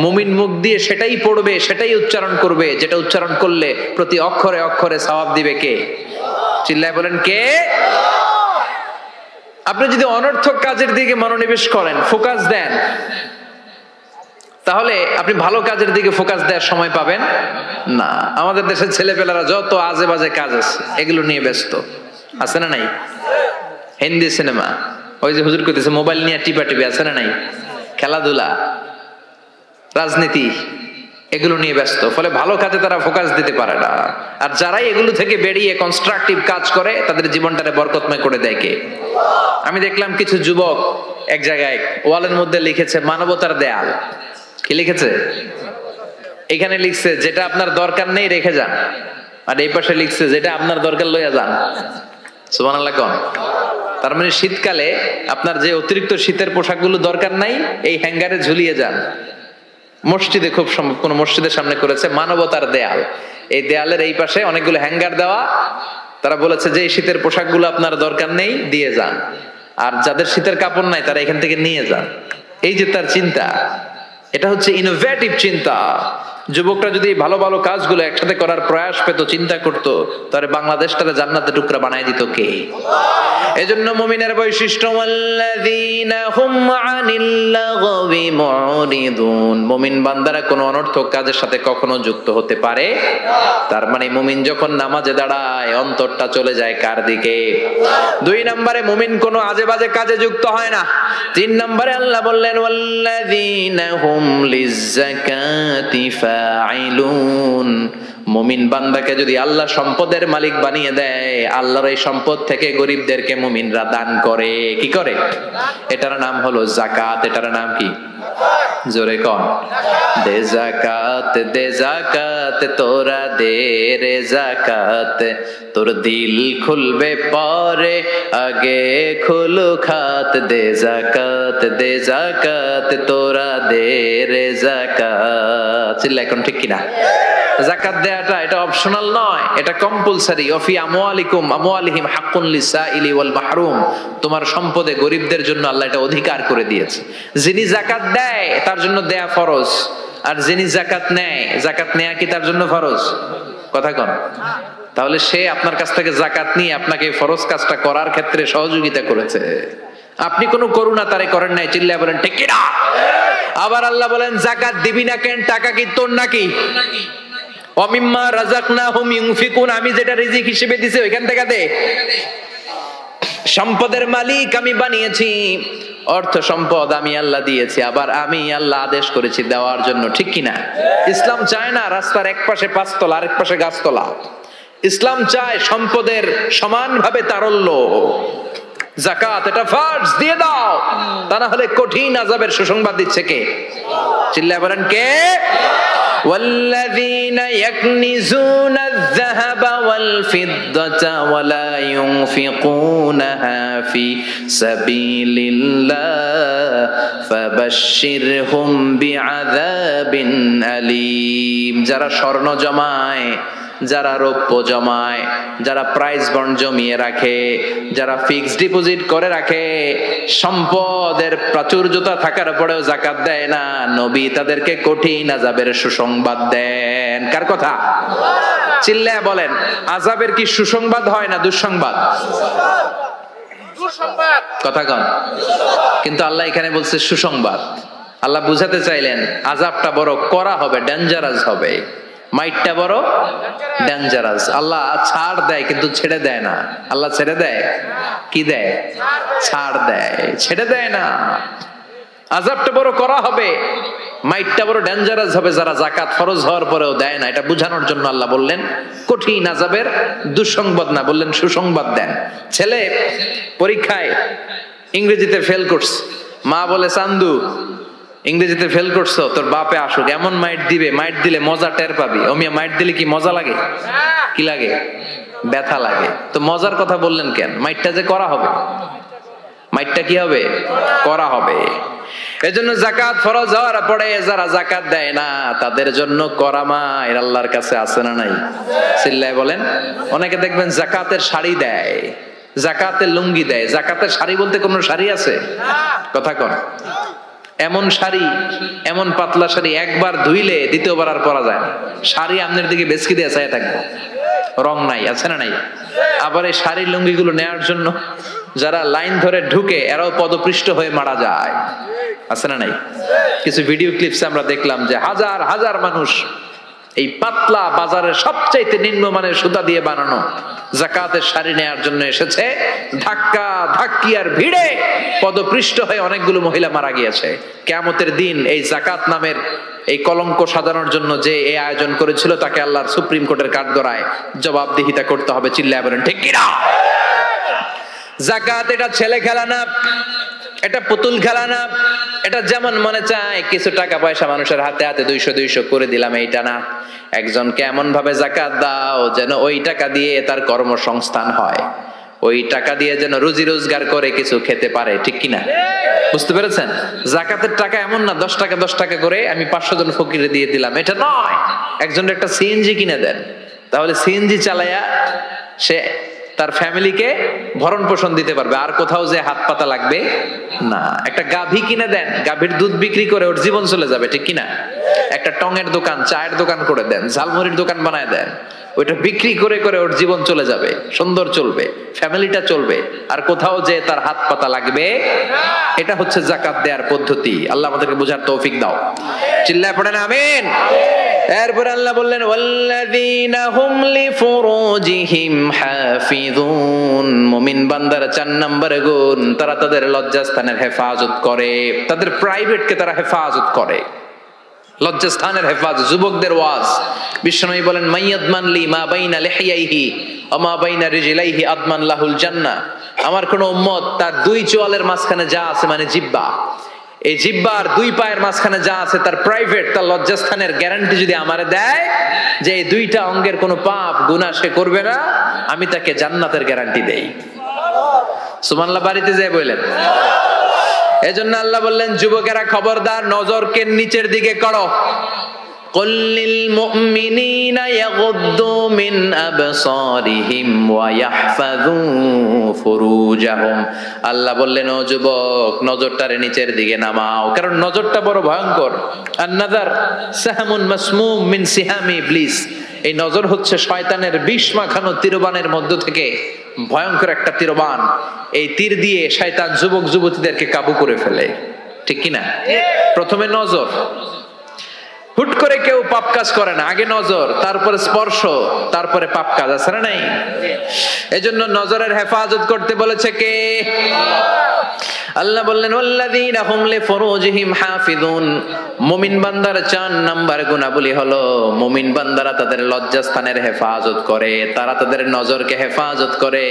মুমিন মুখ দিয়ে সেটাই পড়বে, সেটাই উচ্চারণ করবে যেটা উচ্চারণ করলে প্রতি অক্ষরে অক্ষরে সওয়াব দিবে কে? চিল্লায় বলেন কে? আপনি যদি অনর্থক কাজের দিকে মনোনিবেশ করেন, ফোকাস দেন, তাহলে আপনি ভালো কাজের দিকে ফোকাস দেওয়ার সময় পাবেন না। আমাদের দেশের ছেলেপেলারা যত আজে বাজে কাজ আছে এগুলো নিয়ে ব্যস্ত আছে না নাই? হিন্দি সিনেমা, ওই যে হুজুর কইতেছে মোবাইল নিয়ে টিপা টিপি আছে না নাই? খেলাধুলা, রাজনীতি, এগুলো নিয়ে ব্যস্ত। ফলে ভালো কাজে তারা ফোকাস দিতে পারে না। আর যারাই এগুলো থেকে বেরিয়ে কনস্ট্রাকটিভ কাজ করে তাদের জীবনটারে বরকতময় করে দেয় কে? আমি দেখলাম কিছু যুবক এক জায়গায় ওয়ালের মধ্যে লিখেছে মানবতার দেয়াল। কি লিখেছে? এখানে লিখছে যেটা আপনার দরকার নেই রেখে যান, আর এই পাশে লিখছে যেটা আপনার দরকার লইয়া যান। সুবহানাল্লাহ কোন? তার মানে শীতকালে আপনার যে অতিরিক্ত শীতের পোশাকগুলো দরকার নাই এই হ্যাঙ্গারে ঝুলিয়ে যান। মসজিদে খুব সম্ভব কোন মসজিদের সামনে করেছে মানবতার দেয়াল। এই দেয়ালের এই পাশে অনেকগুলো হ্যাঙ্গার দেওয়া। তারা বলেছে যে এই শীতের পোশাকগুলো আপনার দরকার নেই দিয়ে যান, আর যাদের শীতের কাপড় নাই তারা এখান থেকে নিয়ে যান। এই যে তার চিন্তা, এটা হচ্ছে ইনোভেটিভ চিন্তা। যুবকরা যদি ভালো ভালো কাজগুলো একসাথে করার প্রয়াস পেত, চিন্তা করত, তাহলে বাংলাদেশটারে জান্নাতের টুকরা বানায় দিত কে? এজন্য মুমিনের বৈশিষ্ট্য ওয়াল্লাযীনা হুম আনিল লাগবি মুরিদুন। মুমিন বান্দারা কোনো অনর্থক কাজের সাথে কখনো যুক্ত হতে পারে। তার মানে মুমিন যখন নামাজে দাঁড়ায় অন্তরটা চলে যায় কার দিকে? 2 নম্বরে মুমিন কোনো আজে বাজে কাজে যুক্ত হয় না। 3 নম্বরে আল্লাহ বললেন ওয়াল্লাযীনা হুম লিয-যাকাতি ফাইলুন। মুমিন বান্দাকে যদি আল্লাহ সম্পদের মালিক বানিয়ে দেয়, আল্লাহর এই সম্পদ থেকে গরিবদেরকে মুমিনরা দান করে। কি করে? এটার নাম হলো যাকাত। এটার নাম কি? জোরে কোন? দে যাকাত তোরা দে রে যাকাত, তোর দিল খুলবে পরে আগে খুলু খাত। দে যাকাত তোরা দে রে যাকাত। চিল্লা এখন ঠিক কিনা? যাকাত দেয়াটা এটা অপশনাল নয়, এটা কম্পালসরি। ওয়াফি আমওয়ালিহিম হাক্কুন লিসাইলি ওয়াল মাহরুম। তোমার সম্পদে গরিবদের জন্য আল্লাহ এটা অধিকার করে দিয়েছে। যিনি যাকাত দেয় তার জন্য দেয়া ফরজ, আর যিনি যাকাত নেয়, যাকাত নেয়া কি তার জন্য ফরজ? কথা কোন? তাহলে সে আপনার কাছ থেকে যাকাত নিয়ে আপনাকে ফরজ কাজটা করার ক্ষেত্রে সহযোগিতা করেছে। আপনি কোনো করুণা তারে করেন নাই। চিল্লায় বলেন ঠিক কিনা? আবার আল্লাহ বলেন যাকাত দিবি না কেন? টাকা কি তোর নাকি? ওয়ামিম্মা রাযাকনাহুম ইউনফিকুন। আমি যেটা রিজিক হিসেবে দিছি ওইখান থেকে দে। সম্পদের মালিক আমি বানিয়েছি, অর্থ সম্পদ আমি আল্লাহ দিয়েছি, আবার আমি আল্লাহ আদেশ করেছি দেওয়ার জন্য। ঠিক কিনা? ইসলাম চায় না রাস্তার এক পাশে 5 তলা আরেক পাশে গাছতলা। ইসলাম চায় সম্পদের সমানভাবে তারল্য। যাকাত এটা ফরজ, দিয়ে দাও, তা না হলে কঠিন আযাবের সুসংবাদ দিচ্ছে কে? চিল্লায় বলেন কে? والذين يكنزون الذهب والفضة ولا ينفقونها في سبيل الله فبشرهم بعذاب أليم। যারা স্বর্ণ জমায়, যারা রৌপ্য জমায়, যারা প্রাইজ বন্ড জমিয়ে রাখে, যারা ফিক্সড ডিপোজিট করে রাখে, সম্পদের প্রাচুর্যতা থাকার পরেও যাকাত দেয় না, নবী তাদেরকে কঠিন আযাবের সুসংবাদ দেন। কার কথা? চিল্লায়া বলেন, আযাবের কি সুসংবাদ হয় না দুঃসংবাদ? কথা কন। কিন্তু আল্লাহ এখানে বলছে সুসংবাদ। আল্লাহ বুঝাতে চাইলেন আযাবটা বড় করা হবে, ডেঞ্জারাস হবে, মাইটটা বড় ডেঞ্জারাস। আল্লাহ ছাড় দেয় কিন্তু ছেড়ে দেয় না। আল্লাহ ছেড়ে দেয়? কি দেয়? ছাড় দেয়, ছেড়ে দেয় না। আযাবটা বড় করা হবে, মাইটটা বড় ডেঞ্জারাস হবে যারা যাকাত ফরজ হওয়ার পরেও দেয় না। এটা বোঝানোর জন্য আল্লাহ বললেন কঠিন আযাবের দুঃসংবাদ না, বললেন সুসংবাদ দেন। ছেলে পরীক্ষায় ইংরেজিতে ফেল করছে, মা বলে চান্দু ইংরেজিতে ফেল করছো, তোর বাপে আসুক, এমন মাইট দিবে, মাইট দিলে মজা টের পাবি। অমিয়া মাইট দিলে কি মজা লাগে? কি লাগে? ব্যথা লাগে। তো মজার কথা বললেন কেন? মাইটটা যে করা হবে, মাইটটা কি হবে? করা হবে। এজন্য যাকাত ফরজ হওয়ার পরে যারা যাকাত দেয় না তাদের জন্য করা মাইর আল্লাহর কাছে আছে না নাই? চিল্লায় বলেন। অনেকে দেখবেন যাকাতের শাড়ি দেয়, যাকাতের লুঙ্গি দেয়। যাকাতের শাড়ি বলতে কোন শাড়ি আছে? কথা কন। এমন শাড়ি, এমন পাতলা শাড়ি একবার ধুইলে দ্বিতীয়বার আর পরা যায় না। শাড়ি আপনার দিকে বেচকি দিয়ে চাই থাকবে, রং নাই, আছে না নাই? আবার এই শাড়ির লুঙ্গি গুলো নেওয়ার জন্য যারা লাইন ধরে ঢুকে এরাও পদপৃষ্ট হয়ে মারা যায়, আছে না নাই? কিছু ভিডিও ক্লিপসে আমরা দেখলাম যে হাজার হাজার মানুষ এই পাতলা বাজারের সবচাইতে নিম্নমানের সুতা দিয়ে বানানো যাকাতের শাড়ি নেয়ার জন্য এসেছে, ধাক্কা ধাক্কি আর ভিড়ে পদপৃষ্ট হয়ে অনেকগুলো মহিলা মারা গিয়েছে। কিয়ামতের দিন এই যাকাত নামের এই কলঙ্ক সাজানোর জন্য যে এই আয়োজন করেছিল তাকে আল্লাহর সুপ্রিম কোর্টের কাঠগড়ায় জবাবদিহিতা করতে হবে। চিল্লায় বলেন ঠিক কিনা? যাকাত এটা ছেলে খেলা না, এটা পুতুল খেলা না। এটা যেমন মনে চায় কিছু টাকা পয়সা মানুষের হাতে হাতে 200 করে দিলাম, এইটা না। একজনকে এমন ভাবে যাকাত দাও যেন ওই টাকা দিয়ে তার কর্মসংস্থান হয়, ওই টাকা দিয়ে যেন রুজি রোজগার করে কিছু খেতে পারে। ঠিক কিনা? বুঝতে পেরেছেন? যাকাতের টাকা এমন না 10 টাকা করে আমি 500 জন ফকিরে দিয়ে দিলাম, এটা নয়। একজনের একটা সিএনজি কিনে দেন, তাহলে সিএনজি চালায়া সে তার ফ্যামিলিকে ভরণ পোষণ দিতে পারবে, আর কোথাও যে হাত পাতা লাগবে না। একটা গাভী কিনে দেন, গাভীর দুধ বিক্রি করে ওর জীবন চলে যাবে। ঠিক কিনা? একটা টঙের দোকান, চায়ের দোকান করে দেন, ঝালমুড়ির দোকান বানায় দেন, ওইটা বিক্রি করে করে ওর জীবন চলে যাবে, সুন্দর চলবে, ফ্যামিলিটা চলবে, আর কোথাও যে তার হাত পাতা লাগবে। এটা হচ্ছে যাকাত দেওয়ার পদ্ধতি। আল্লাহ আমাদেরকে বোঝার তৌফিক দাও। চিল্লায় পড়েন আমিন। এরপর আল্লাহ বললেন ওয়াল্লাযীনা হুম লিফুরুজিহিম হাফিযুন। মুমিন বান্দার 4 নম্বর গুণ, তারা তাদের লজ্জাস্থানের হেফাজত করে, তাদের প্রাইভেটকে তারা হেফাজত করে। লজ্জাস্থানের হেফাজত, যুবকদের ওয়াজ। বিশ্বনবী বলেন মাইয়াদমান লি মা বাইনা লিহিয়াইহি ওয়া মা বাইনা রিজলাইহি আদমান লাহুল জান্নাহ। আমার কোন উম্মত তার 2 চোয়ালের মাঝখানে যা আছে, মানে জিহ্বা, এই জিহ্বার 2 পায়ের মাঝখানে যা আছে তার প্রাইভেট, তার লজ্জাস্থানের গ্যারান্টি যদি আমারে দেয় যে এই 2টা অঙ্গের কোনো পাপ গুনাহ সে করবে না, আমি তাকে জান্নাতের গ্যারান্টি দেই। সুবহানাল্লাহ। বাড়িতে যায় বলেন। এজন্য আল্লাহ বললেন যুবকেরা খবরদার, নজরকে নিচের দিকে করো। কুল্লিল মুমিনিনা ইয়াগুদ্দু মিন আবসারিহিম ওয়া ইয়াহফাযু ফুরুজাহুম। আল্লাহ বললেন ও যুবক, নজরটারে নিচের দিকে নামাও, কারণ নজরটা বড় ভয়ঙ্কর। আন-নাযার সাহমুন মাসমুম মিন সিহামি ইবলিস। এই নজর হচ্ছে শয়তানের বিষ মাখানো তীরবানের মধ্য থেকে ভয়ঙ্কর একটা তীরবান। এই তীর দিয়ে শয়তান যুবক যুবতীদেরকে কাবু করে ফেলে। ঠিক কিনা? প্রথমে নজর, হুট করে কেউ পাপ কাজ করে না, আগে নজর, তারপরে স্পর্শ, তারপরে পাপ কাজ, আছে না নাই? এজন্য নজরের হেফাজত করতে বলেছে কে? আল্লাহ বললেন ওয়াল্লাযীনা হুম লিফুরুজিহিম হাফিযুন। মুমিন বান্দার 4 নাম্বার গুণাবলী হলো মুমিন বান্দারা তাদের লজ্জাস্থানের হেফাজত করে, তারা তাদের নজরকে হেফাজত করে।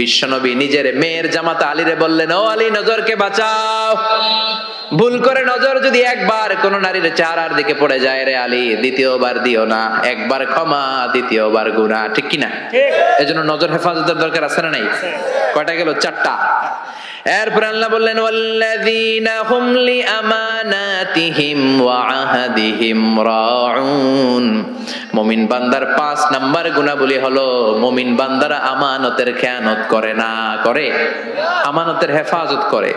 বিশ্বনবী নিজের মেয়ের জামাতা আলীরে বললেন ও আলী, নজরকে বাঁচাও। ভুল করে নজর যদি একবার কোন নারীর চেহারার দিকে পড়ে যায় রে আলী, দ্বিতীয়বার দিও না। একবার ক্ষমা, দ্বিতীয়বার গুনাহ। ঠিক কিনা? এজন্য নজর হেফাজতের দরকার, আছে না নাই? কয়টা গেল? 4টা। এরপর আল্লাহ বললেন ওয়াল্লাযীনা হুম লিআমানাতিহিম ওয়া আহাদিহিম রাউন। মুমিন বান্দার 5 নাম্বার গুণাবলী হলো মুমিন বান্দারা আমানতের খেয়ানত করে না, করে আমানতের হেফাজত করে,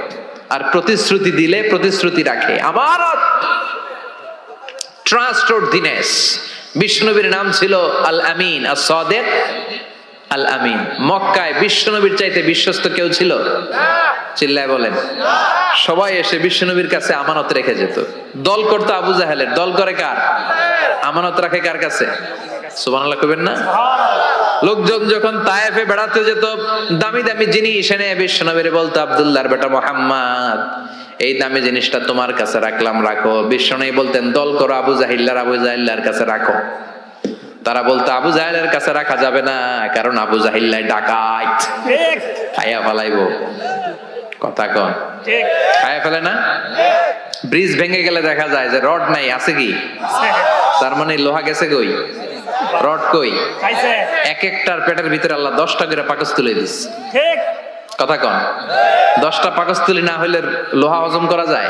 আর প্রতিশ্রুতি দিলে প্রতিশ্রুতি রাখে। আমানত, ট্রাস্টওয়ার্দিনেস। বিশ্বনবীর নাম ছিল আল আমিন, আস-সাদিক, আল আমিন। মক্কায় বিশ্বনবীর চাইতে বিশ্বস্ত কেউ ছিল? চিল্লায় বলেন। সবাই এসে বিশ্বনবীর কাছে আমানত রেখে যেত। দল করতো আবু জাহেলের, দল করে কার? আমানত রাখে কার কাছে? সুবহানাল্লাহ কইবেন না? লোকজন যখন তায়েফে বেড়াতে যেত, দামি দামি জিনিস এনে বিশ্বনবীরে বলতো আব্দুল্লাহর বেটা মুহাম্মদ, এই দামি জিনিসটা তোমার কাছে রাখলাম, রাখো। বিশ্বনবী বলতেন দল করো আবু জাহিল্লার কাছে রাখো। তারা বলতো আবু জাহেলের কাছে রাখা যাবে না, কারণ আবু জাহিল্লাই ডাকাত, খাইয়া ফালাইবো। কথা কন। খায় ফেলে না? ব্রিজ ভেঙে গেলে দেখা যায় যে রড নাই, আছে কি? তার মানে লোহা গেছে কই, রড কই? এক একটার পেটের ভিতরে আল্লাহ 10টা করে পাকস্থলী দিচ্ছে। ঠিক কথা কন? 10টা পাকস্থলী না হইলে লোহা হজম করা যায়?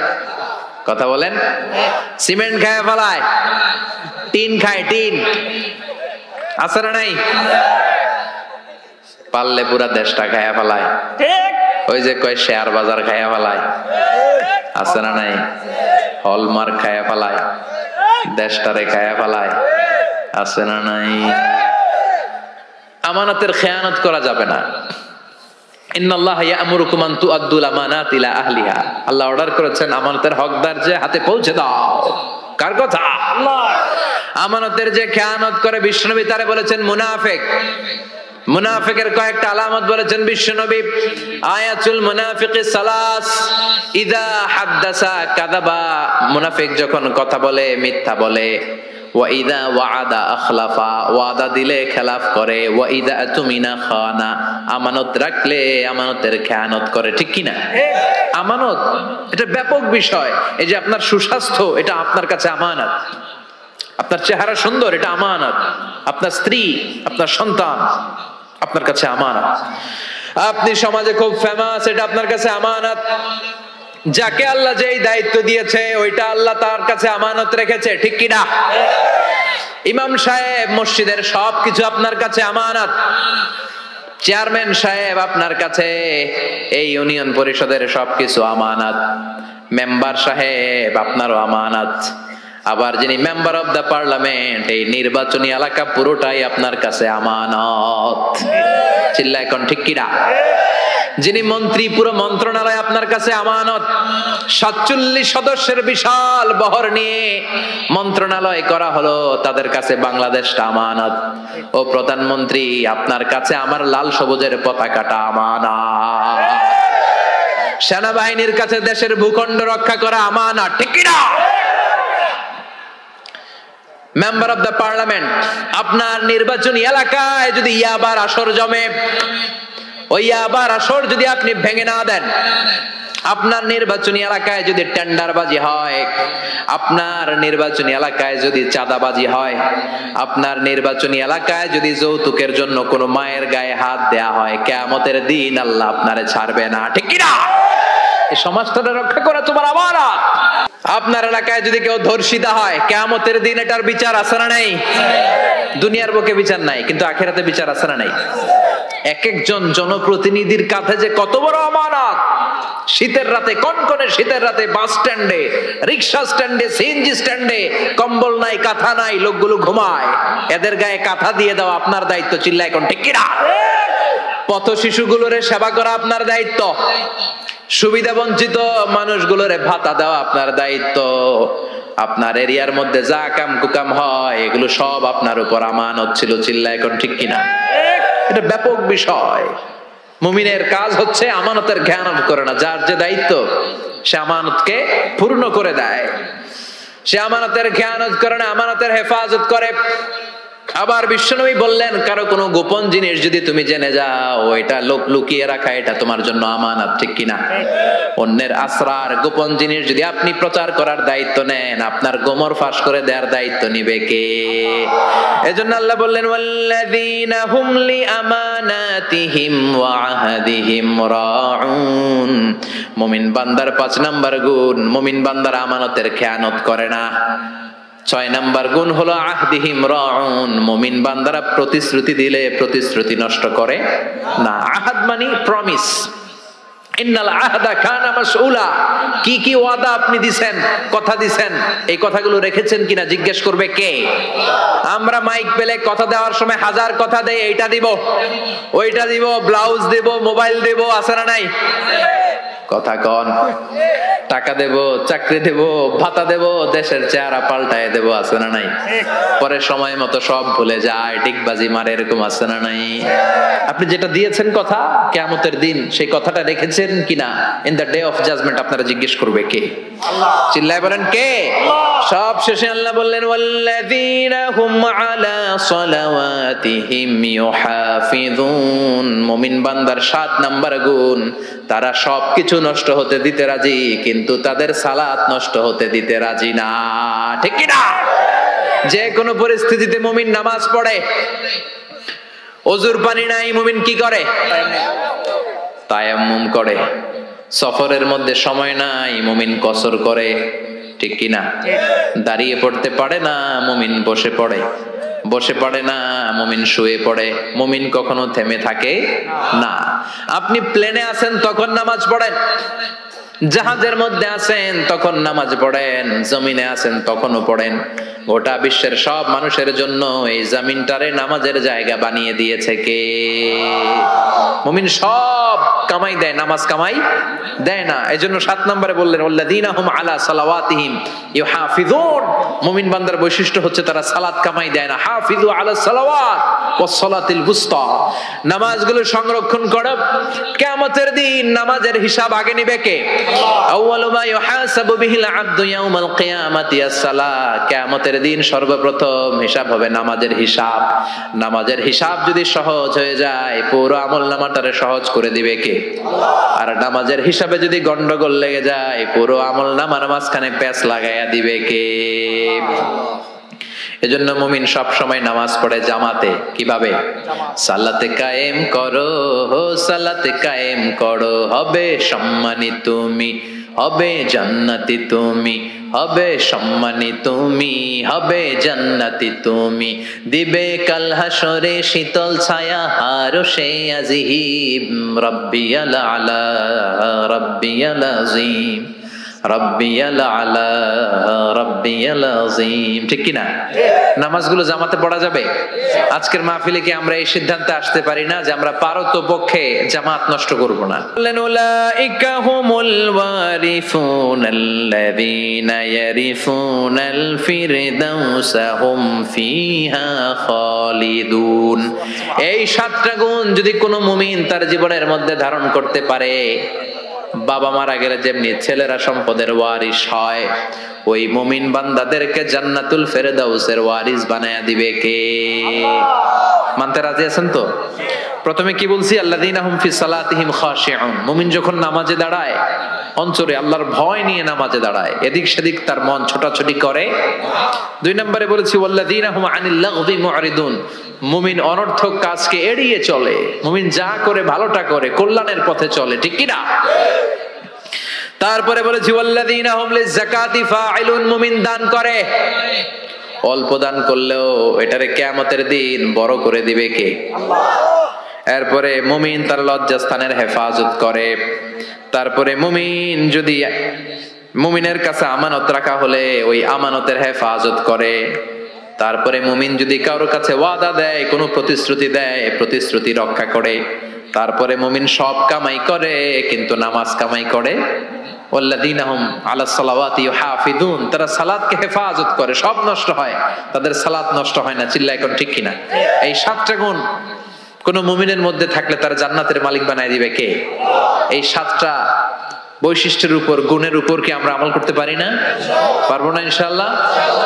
কথা বলেন। সিমেন্ট খায় ফেলায়, টিন খায়, টিন আছে না নাই? পারলে পুরা দেশটা খায়া ফেলায়। ওই যে কয় শেয়ার বাজার খায়া ফেলায়, আছে না নাই? হলমার্ক খায়া ফেলায়, দেশটারে খায়া ফেলায়, আছে না নাই? আমানতের খেয়ানত করা যাবে না। ইন্নাল্লাহা ইয়া'মুরুকুম আন তু'আদ্দুল আমানাতি ইলা আহলিহা। আল্লাহ অর্ডার করেছেন আমানতের হকদার যে হাতে পৌঁছে দাও। কার কথা? আল্লাহ। আমানতের যে খেয়ানত করে বিশ্বনবী তারে বলেছেন মুনাফিক। মুনাফিকের কয়েকটা আলামত বলেছেন বিশ্বনবী। আয়াতুল মুনাফিকি সালাস, ইযা হাদ্দাসা কাযাবা, মুনাফিক যখন কথা বলে মিথ্যা বলে। ওয়া ইযা ওয়া'আদা আখলাফা, ওয়াদা দিলে খেলাফ করে। ওয়া ইযা আতুমিনা খানা, আমানত রাখলে আমানতের খেয়ানত করে। ঠিক কি না? আমানত এটা ব্যাপক বিষয়। এই যে আপনার সুস্বাস্থ্য, এটা আপনার কাছে আমানত। আপনার চেহারা সুন্দর, এটা আমানত। আপনার স্ত্রী, আপনার সন্তান আপনার কাছে আমানত। আপনি সমাজে খুব ফেমাস, এটা আপনার কাছে আমানত। যাকে আল্লাহ যেই দায়িত্ব দিয়েছে ওইটা আল্লাহ তার কাছে আমানত রেখেছে। ঠিক কি না? ইমাম সাহেব মসজিদের সবকিছু আপনার কাছে আমানত। চেয়ারম্যান সাহেব আপনার কাছে এই ইউনিয়ন পরিষদের সবকিছু আমানত। মেম্বার সাহেব আপনারও আমানত। আবার যিনি মেম্বার অফ দ্য পার্লামেন্ট, এই নির্বাচনী এলাকা পুরোটাই আপনার কাছে আমানত। চিল্লায় কোন ঠিক কিনা? যিনি মন্ত্রী, পুরো মন্ত্রণালয় আপনার কাছে আমানত। 47 সদস্যের বিশাল বহর নিয়ে মন্ত্রণালয় করা হলো, তাদের কাছে বাংলাদেশটা আমানত। ও প্রধানমন্ত্রী, আপনার কাছে আমার লাল সবুজের পতাকাটা আমানত। সেনাবাহিনীর কাছে দেশের ভূখণ্ড রক্ষা করা আমানত। ঠিক কিনা? মেম্বার অফ দ্য পার্লামেন্ট, আপনার নির্বাচনী এলাকায় যদি ইয়াবার আসর জমে, ওই ইয়াবার আসর যদি আপনি ভেঙে না দেন, আপনার নির্বাচনী এলাকায় যদি টেন্ডারবাজি হয়, আপনার নির্বাচনী এলাকায় যদি চাঁদাবাজি হয়, আপনার নির্বাচনী এলাকায় যদি যৌতুকের জন্য কোনো মায়ের গায়ে হাত দেয়া হয়, কিয়ামতের দিন আল্লাহ আপনারে ছাড়বে না। ঠিক কি না? এই সমাজটা রক্ষা করা তোমার আমানত। আপনার এলাকায় যদি কেউ ধর্ষিতা হয়, কিয়ামতের দিন এটার বিচার আছে না নাই? দুনিয়ার বুকে বিচার নাই, কিন্তু আখিরাতে বিচার আছে না নাই? এক একজন জনপ্রতিনিধির কাঁধে যে কত বড় আমানত। শীতের রাতে, কনকনে শীতের রাতে বাস স্ট্যান্ডে, রিক্সা স্ট্যান্ডে, সিএনজি স্ট্যান্ডে কম্বল নাই, কাঁথা নাই, লোকগুলো ঘুমায়। এদের গায়ে কাঁথা দিয়ে দাও আপনার দায়িত্ব। চিল্লায় কোন ঠিক কিনা? পথ শিশুগুলোরে সেবা করা আপনার দায়িত্ব। সুবিধা বঞ্চিত মানুষগুলোরে ভাতা দেওয়া আপনার দায়িত্ব। আপনার এরিয়ার মধ্যে যা কাম কুকাম হয় এগুলো সব আপনার উপর আমানত ছিল। চিল্লায় কোন ঠিক কিনা? এটা ব্যাপক বিষয়। মুমিনের কাজ হচ্ছে আমানতের খেয়ানত করে না। যার যে দায়িত্ব সে আমানতকে পূর্ণ করে দেয়। সে আমানতের খেয়ানত করে না, আমানতের হেফাজত করে। আবার বিশ্বনবী বললেন, কারো কোনো গোপন জিনিস যদি তুমি জেনে যাও, এটা লোক লুকিয়ে রাখা এটা তোমার জন্য আমানত। ঠিক কিনা? অন্যের আসরার, গোপন জিনিস যদি আপনি প্রচার করার দায়িত্ব নেন, আপনার গোমর ফাঁস করে দেওয়ার দায়িত্ব নিবে কে? এজন্য আল্লাহ বললেন, ওয়াল্লাযীনা হুম লিআমানাতিহিম ওয়া আহদিহিম রাউন। মুমিন বান্দার 5 নাম্বার গুণ, মুমিন বান্দার আমানতের খেয়ানত করে না। 6 নাম্বার গুণ হলো আহদিহিম রাউন, মুমিন বান্দারা প্রতিশ্রুতি দিলে প্রতিশ্রুতি নষ্ট করে না। আহাদ মানে প্রমিস। ইন্নাল আহদা কানা মাসউলা, কি কি ওয়াদা আপনি দিবেন, কথা দিবেন, এই কথাগুলো রেখেছেন কিনা জিজ্ঞেস করবে কে? আমরা মাইক পেলে কথা দেওয়ার সময় হাজার কথা দেই, এইটা দিব, ওইটা দিব, ব্লাউজ দেব, মোবাইল দেব, আছে না নাই? কথা কন। টাকা দেব, চাকরি দেব, ভাতা দেব, দেশের চেহারা পাল্টায় দেব, আছে না নাই? পরে সময় মতো সব ভুলে যায়, ডিগবাজি মারে, এরকম আছে না নাই? আপনি যেটা দিয়েছেন কথা, কিয়ামতের দিন সেই কথাটা রেখেছেন কিনা, in the day of judgement আপনারা জিজ্ঞেস করবে কে? চিল্লায় বলেন কে? সব শেষে আল্লাহ বললেন ওয়াল্লাযীনা হুম আলা সালাওয়াতিহিম ইউহাফিযুন। মুমিন বান্দার 7 নাম্বার গুণ, তারা সবকিছু নষ্ট হতে দিতে রাজি, কিন্তু তাদের সালাত নষ্ট হতে দিতে রাজি না। ঠিক কি না? যে কোনো পরিস্থিতিতে মুমিন নামাজ পড়ে। ওযুর পানি নাই, মুমিন কি করে? তায়াম্মুম করে। সফরের মধ্যে সময় নাই, মুমিন কসর করে। ঠিক কি না? দাঁড়িয়ে পড়তে পারে না, মুমিন বসে পড়ে। বসে পড়ে না, মুমিন শুয়ে পড়ে। মুমিন কখনো থেমে থাকে না। আপনি প্লেনে আছেন তখন নামাজ পড়েন, জাহাজের মধ্যে আছেন তখন নামাজ পড়েন, জমিনে আছেন তখনও পড়েন। গোটা বিশ্বের সব মানুষের জন্য এই জমিনটারে নামাজের জায়গা বানিয়ে দিয়েছে কে? মুমিন সব কামাই দেয়, নামাজ কামাই দেয় না। এজন্য 7 নম্বরে বললেন ওয়াল্লাযীনা হুম আলা সালাওয়াতিহিম ইউহাফিযুন। মুমিন বান্দার বৈশিষ্ট্য হচ্ছে তারা সালাত কামাই দেয় না। হাফিজু আলা সালাওয়াত ওয়াস সালাতিল বুসতা। নামাজগুলো সংরক্ষণ করো। কিয়ামতের দিন নামাজের হিসাব আগে নেবে কে? আউয়ালু মা ইউহাসাবু বিহিল আবদু ইয়াউমাল কিয়ামাতি আস-সালাত। কিয়ামতের দিন সর্বপ্রথম হিসাব হবে নামাজের হিসাব। নামাজের হিসাব যদি সহজ হয়ে যায়, পুরো আমলনামাটারে সহজ করে দিবে কে? আর নামাজের হিসাবে যদি গন্ডগোল লেগে যায়, পুরো আমলনামার মাঝখানে প্যাঁচ লাগাইয়া দিবে কে? এজন্য মুমিন সব সময় নামাজ পড়ে জামাতে। কিভাবে? সালাতে কায়েম করো, সালাতে কায়েম করো, হবে সম্মানী তুমি, হবে জান্নাতি তুমি, হবে সম্মানী তুমি, হবে জান্নাতি তুমি। দিবে কাল হাসরে শীতল ছায়া আরশে আজিম। রাব্বিয়াল আলা রাব্বিয়াল আযীম, রাব্বিয়াল আলা রাব্বিয়াল আযীম। ঠিক কি না? নামাজগুলো জামাতে পড়া যাবে? আজকের মাহফিলে কি আমরা এই সিদ্ধান্তে আসতে পারি না যে আমরা পারতপক্ষে জামাত নষ্ট করব না? বলেন উলাইকা হুমুল ওয়ারিসুনাল্লাযীনা ইয়ারিসুনাল ফিরদাউসা হুম ফিহা খালিদুন। এই 7টা গুণ যদি কোনো মুমিন তার জীবনের মধ্যে ধারণ করতে পারে, বাবা মারা গেলে যেমনি ছেলেরা সম্পদের ওয়ারিস হয়, ওই মুমিন বান্দাদেরকে জান্নাতুল ফেরদাউসের ওয়ারিস বানায়া দিবে কে? মানতে রাজি আছেন তো? প্রথমে কি বলছি? আল্লাযীনা হুম ফি সালাতিহিম খাশিউন। মুমিন যখন নামাজে দাঁড়ায়, অন্তরে আল্লাহর ভয় নিয়ে নামাজে দাঁড়ায়, এদিক সেদিক তার মন ছোটাছুটি করে। 2 নম্বরে বলেছি ওয়াল্লাযীনা হুম আনিল লাগযি মুরিদুন। মুমিন অনর্থক কাজকে এড়িয়ে চলে। মুমিন যা করে ভালোটা করে, কল্যাণের পথে চলে। ঠিক কি না? তারপরে বলেছি ওয়াল্লাযীনা হুম লিযাকাতি ফাইলুন। মুমিন দান করে। অল্প দান করলেও এটারে কিয়ামতের দিন বড় করে দিবে কে? আল্লাহ। এরপরে মুমিন তার লজ্জাস্থানের হেফাজত করে। তারপরে মুমিন যদি মুমিনের কাছে আমানত রাখা হলে ওই আমানতের হেফাজত করে। তারপরে মুমিন যদি কারোর কাছে ওয়াদা দেয়, কোনো প্রতিশ্রুতি দেয়, প্রতিশ্রুতি রক্ষা করে। তারপরে মুমিন সব কামাই করে, কিন্তু নামাজ কামাই করে। ওয়াল্লাযীনা হুম আলা সালাওয়াতি ইউহাফিযুন। তারা সালাতকে হেফাজত করে। সব নষ্ট হয়, তাদের সালাত নষ্ট হয় না। চিল্লায় কোন ঠিক কিনা? এই 7টা গুণ কোন মুমিনের মধ্যে থাকলে তার জান্নাতের মালিক বানায় দিবে কে? এই 7টা বৈশিষ্ট্যের উপর, গুণের উপর কি আমরা আমল করতে পারি না? পারবো না ইনশাআল্লাহ?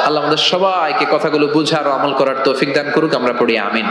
আল্লাহ আমাদের সবাইকে কথাগুলো বুঝার ও আমল করার তৌফিক দান করুক। আমরা পড়ি আমিন।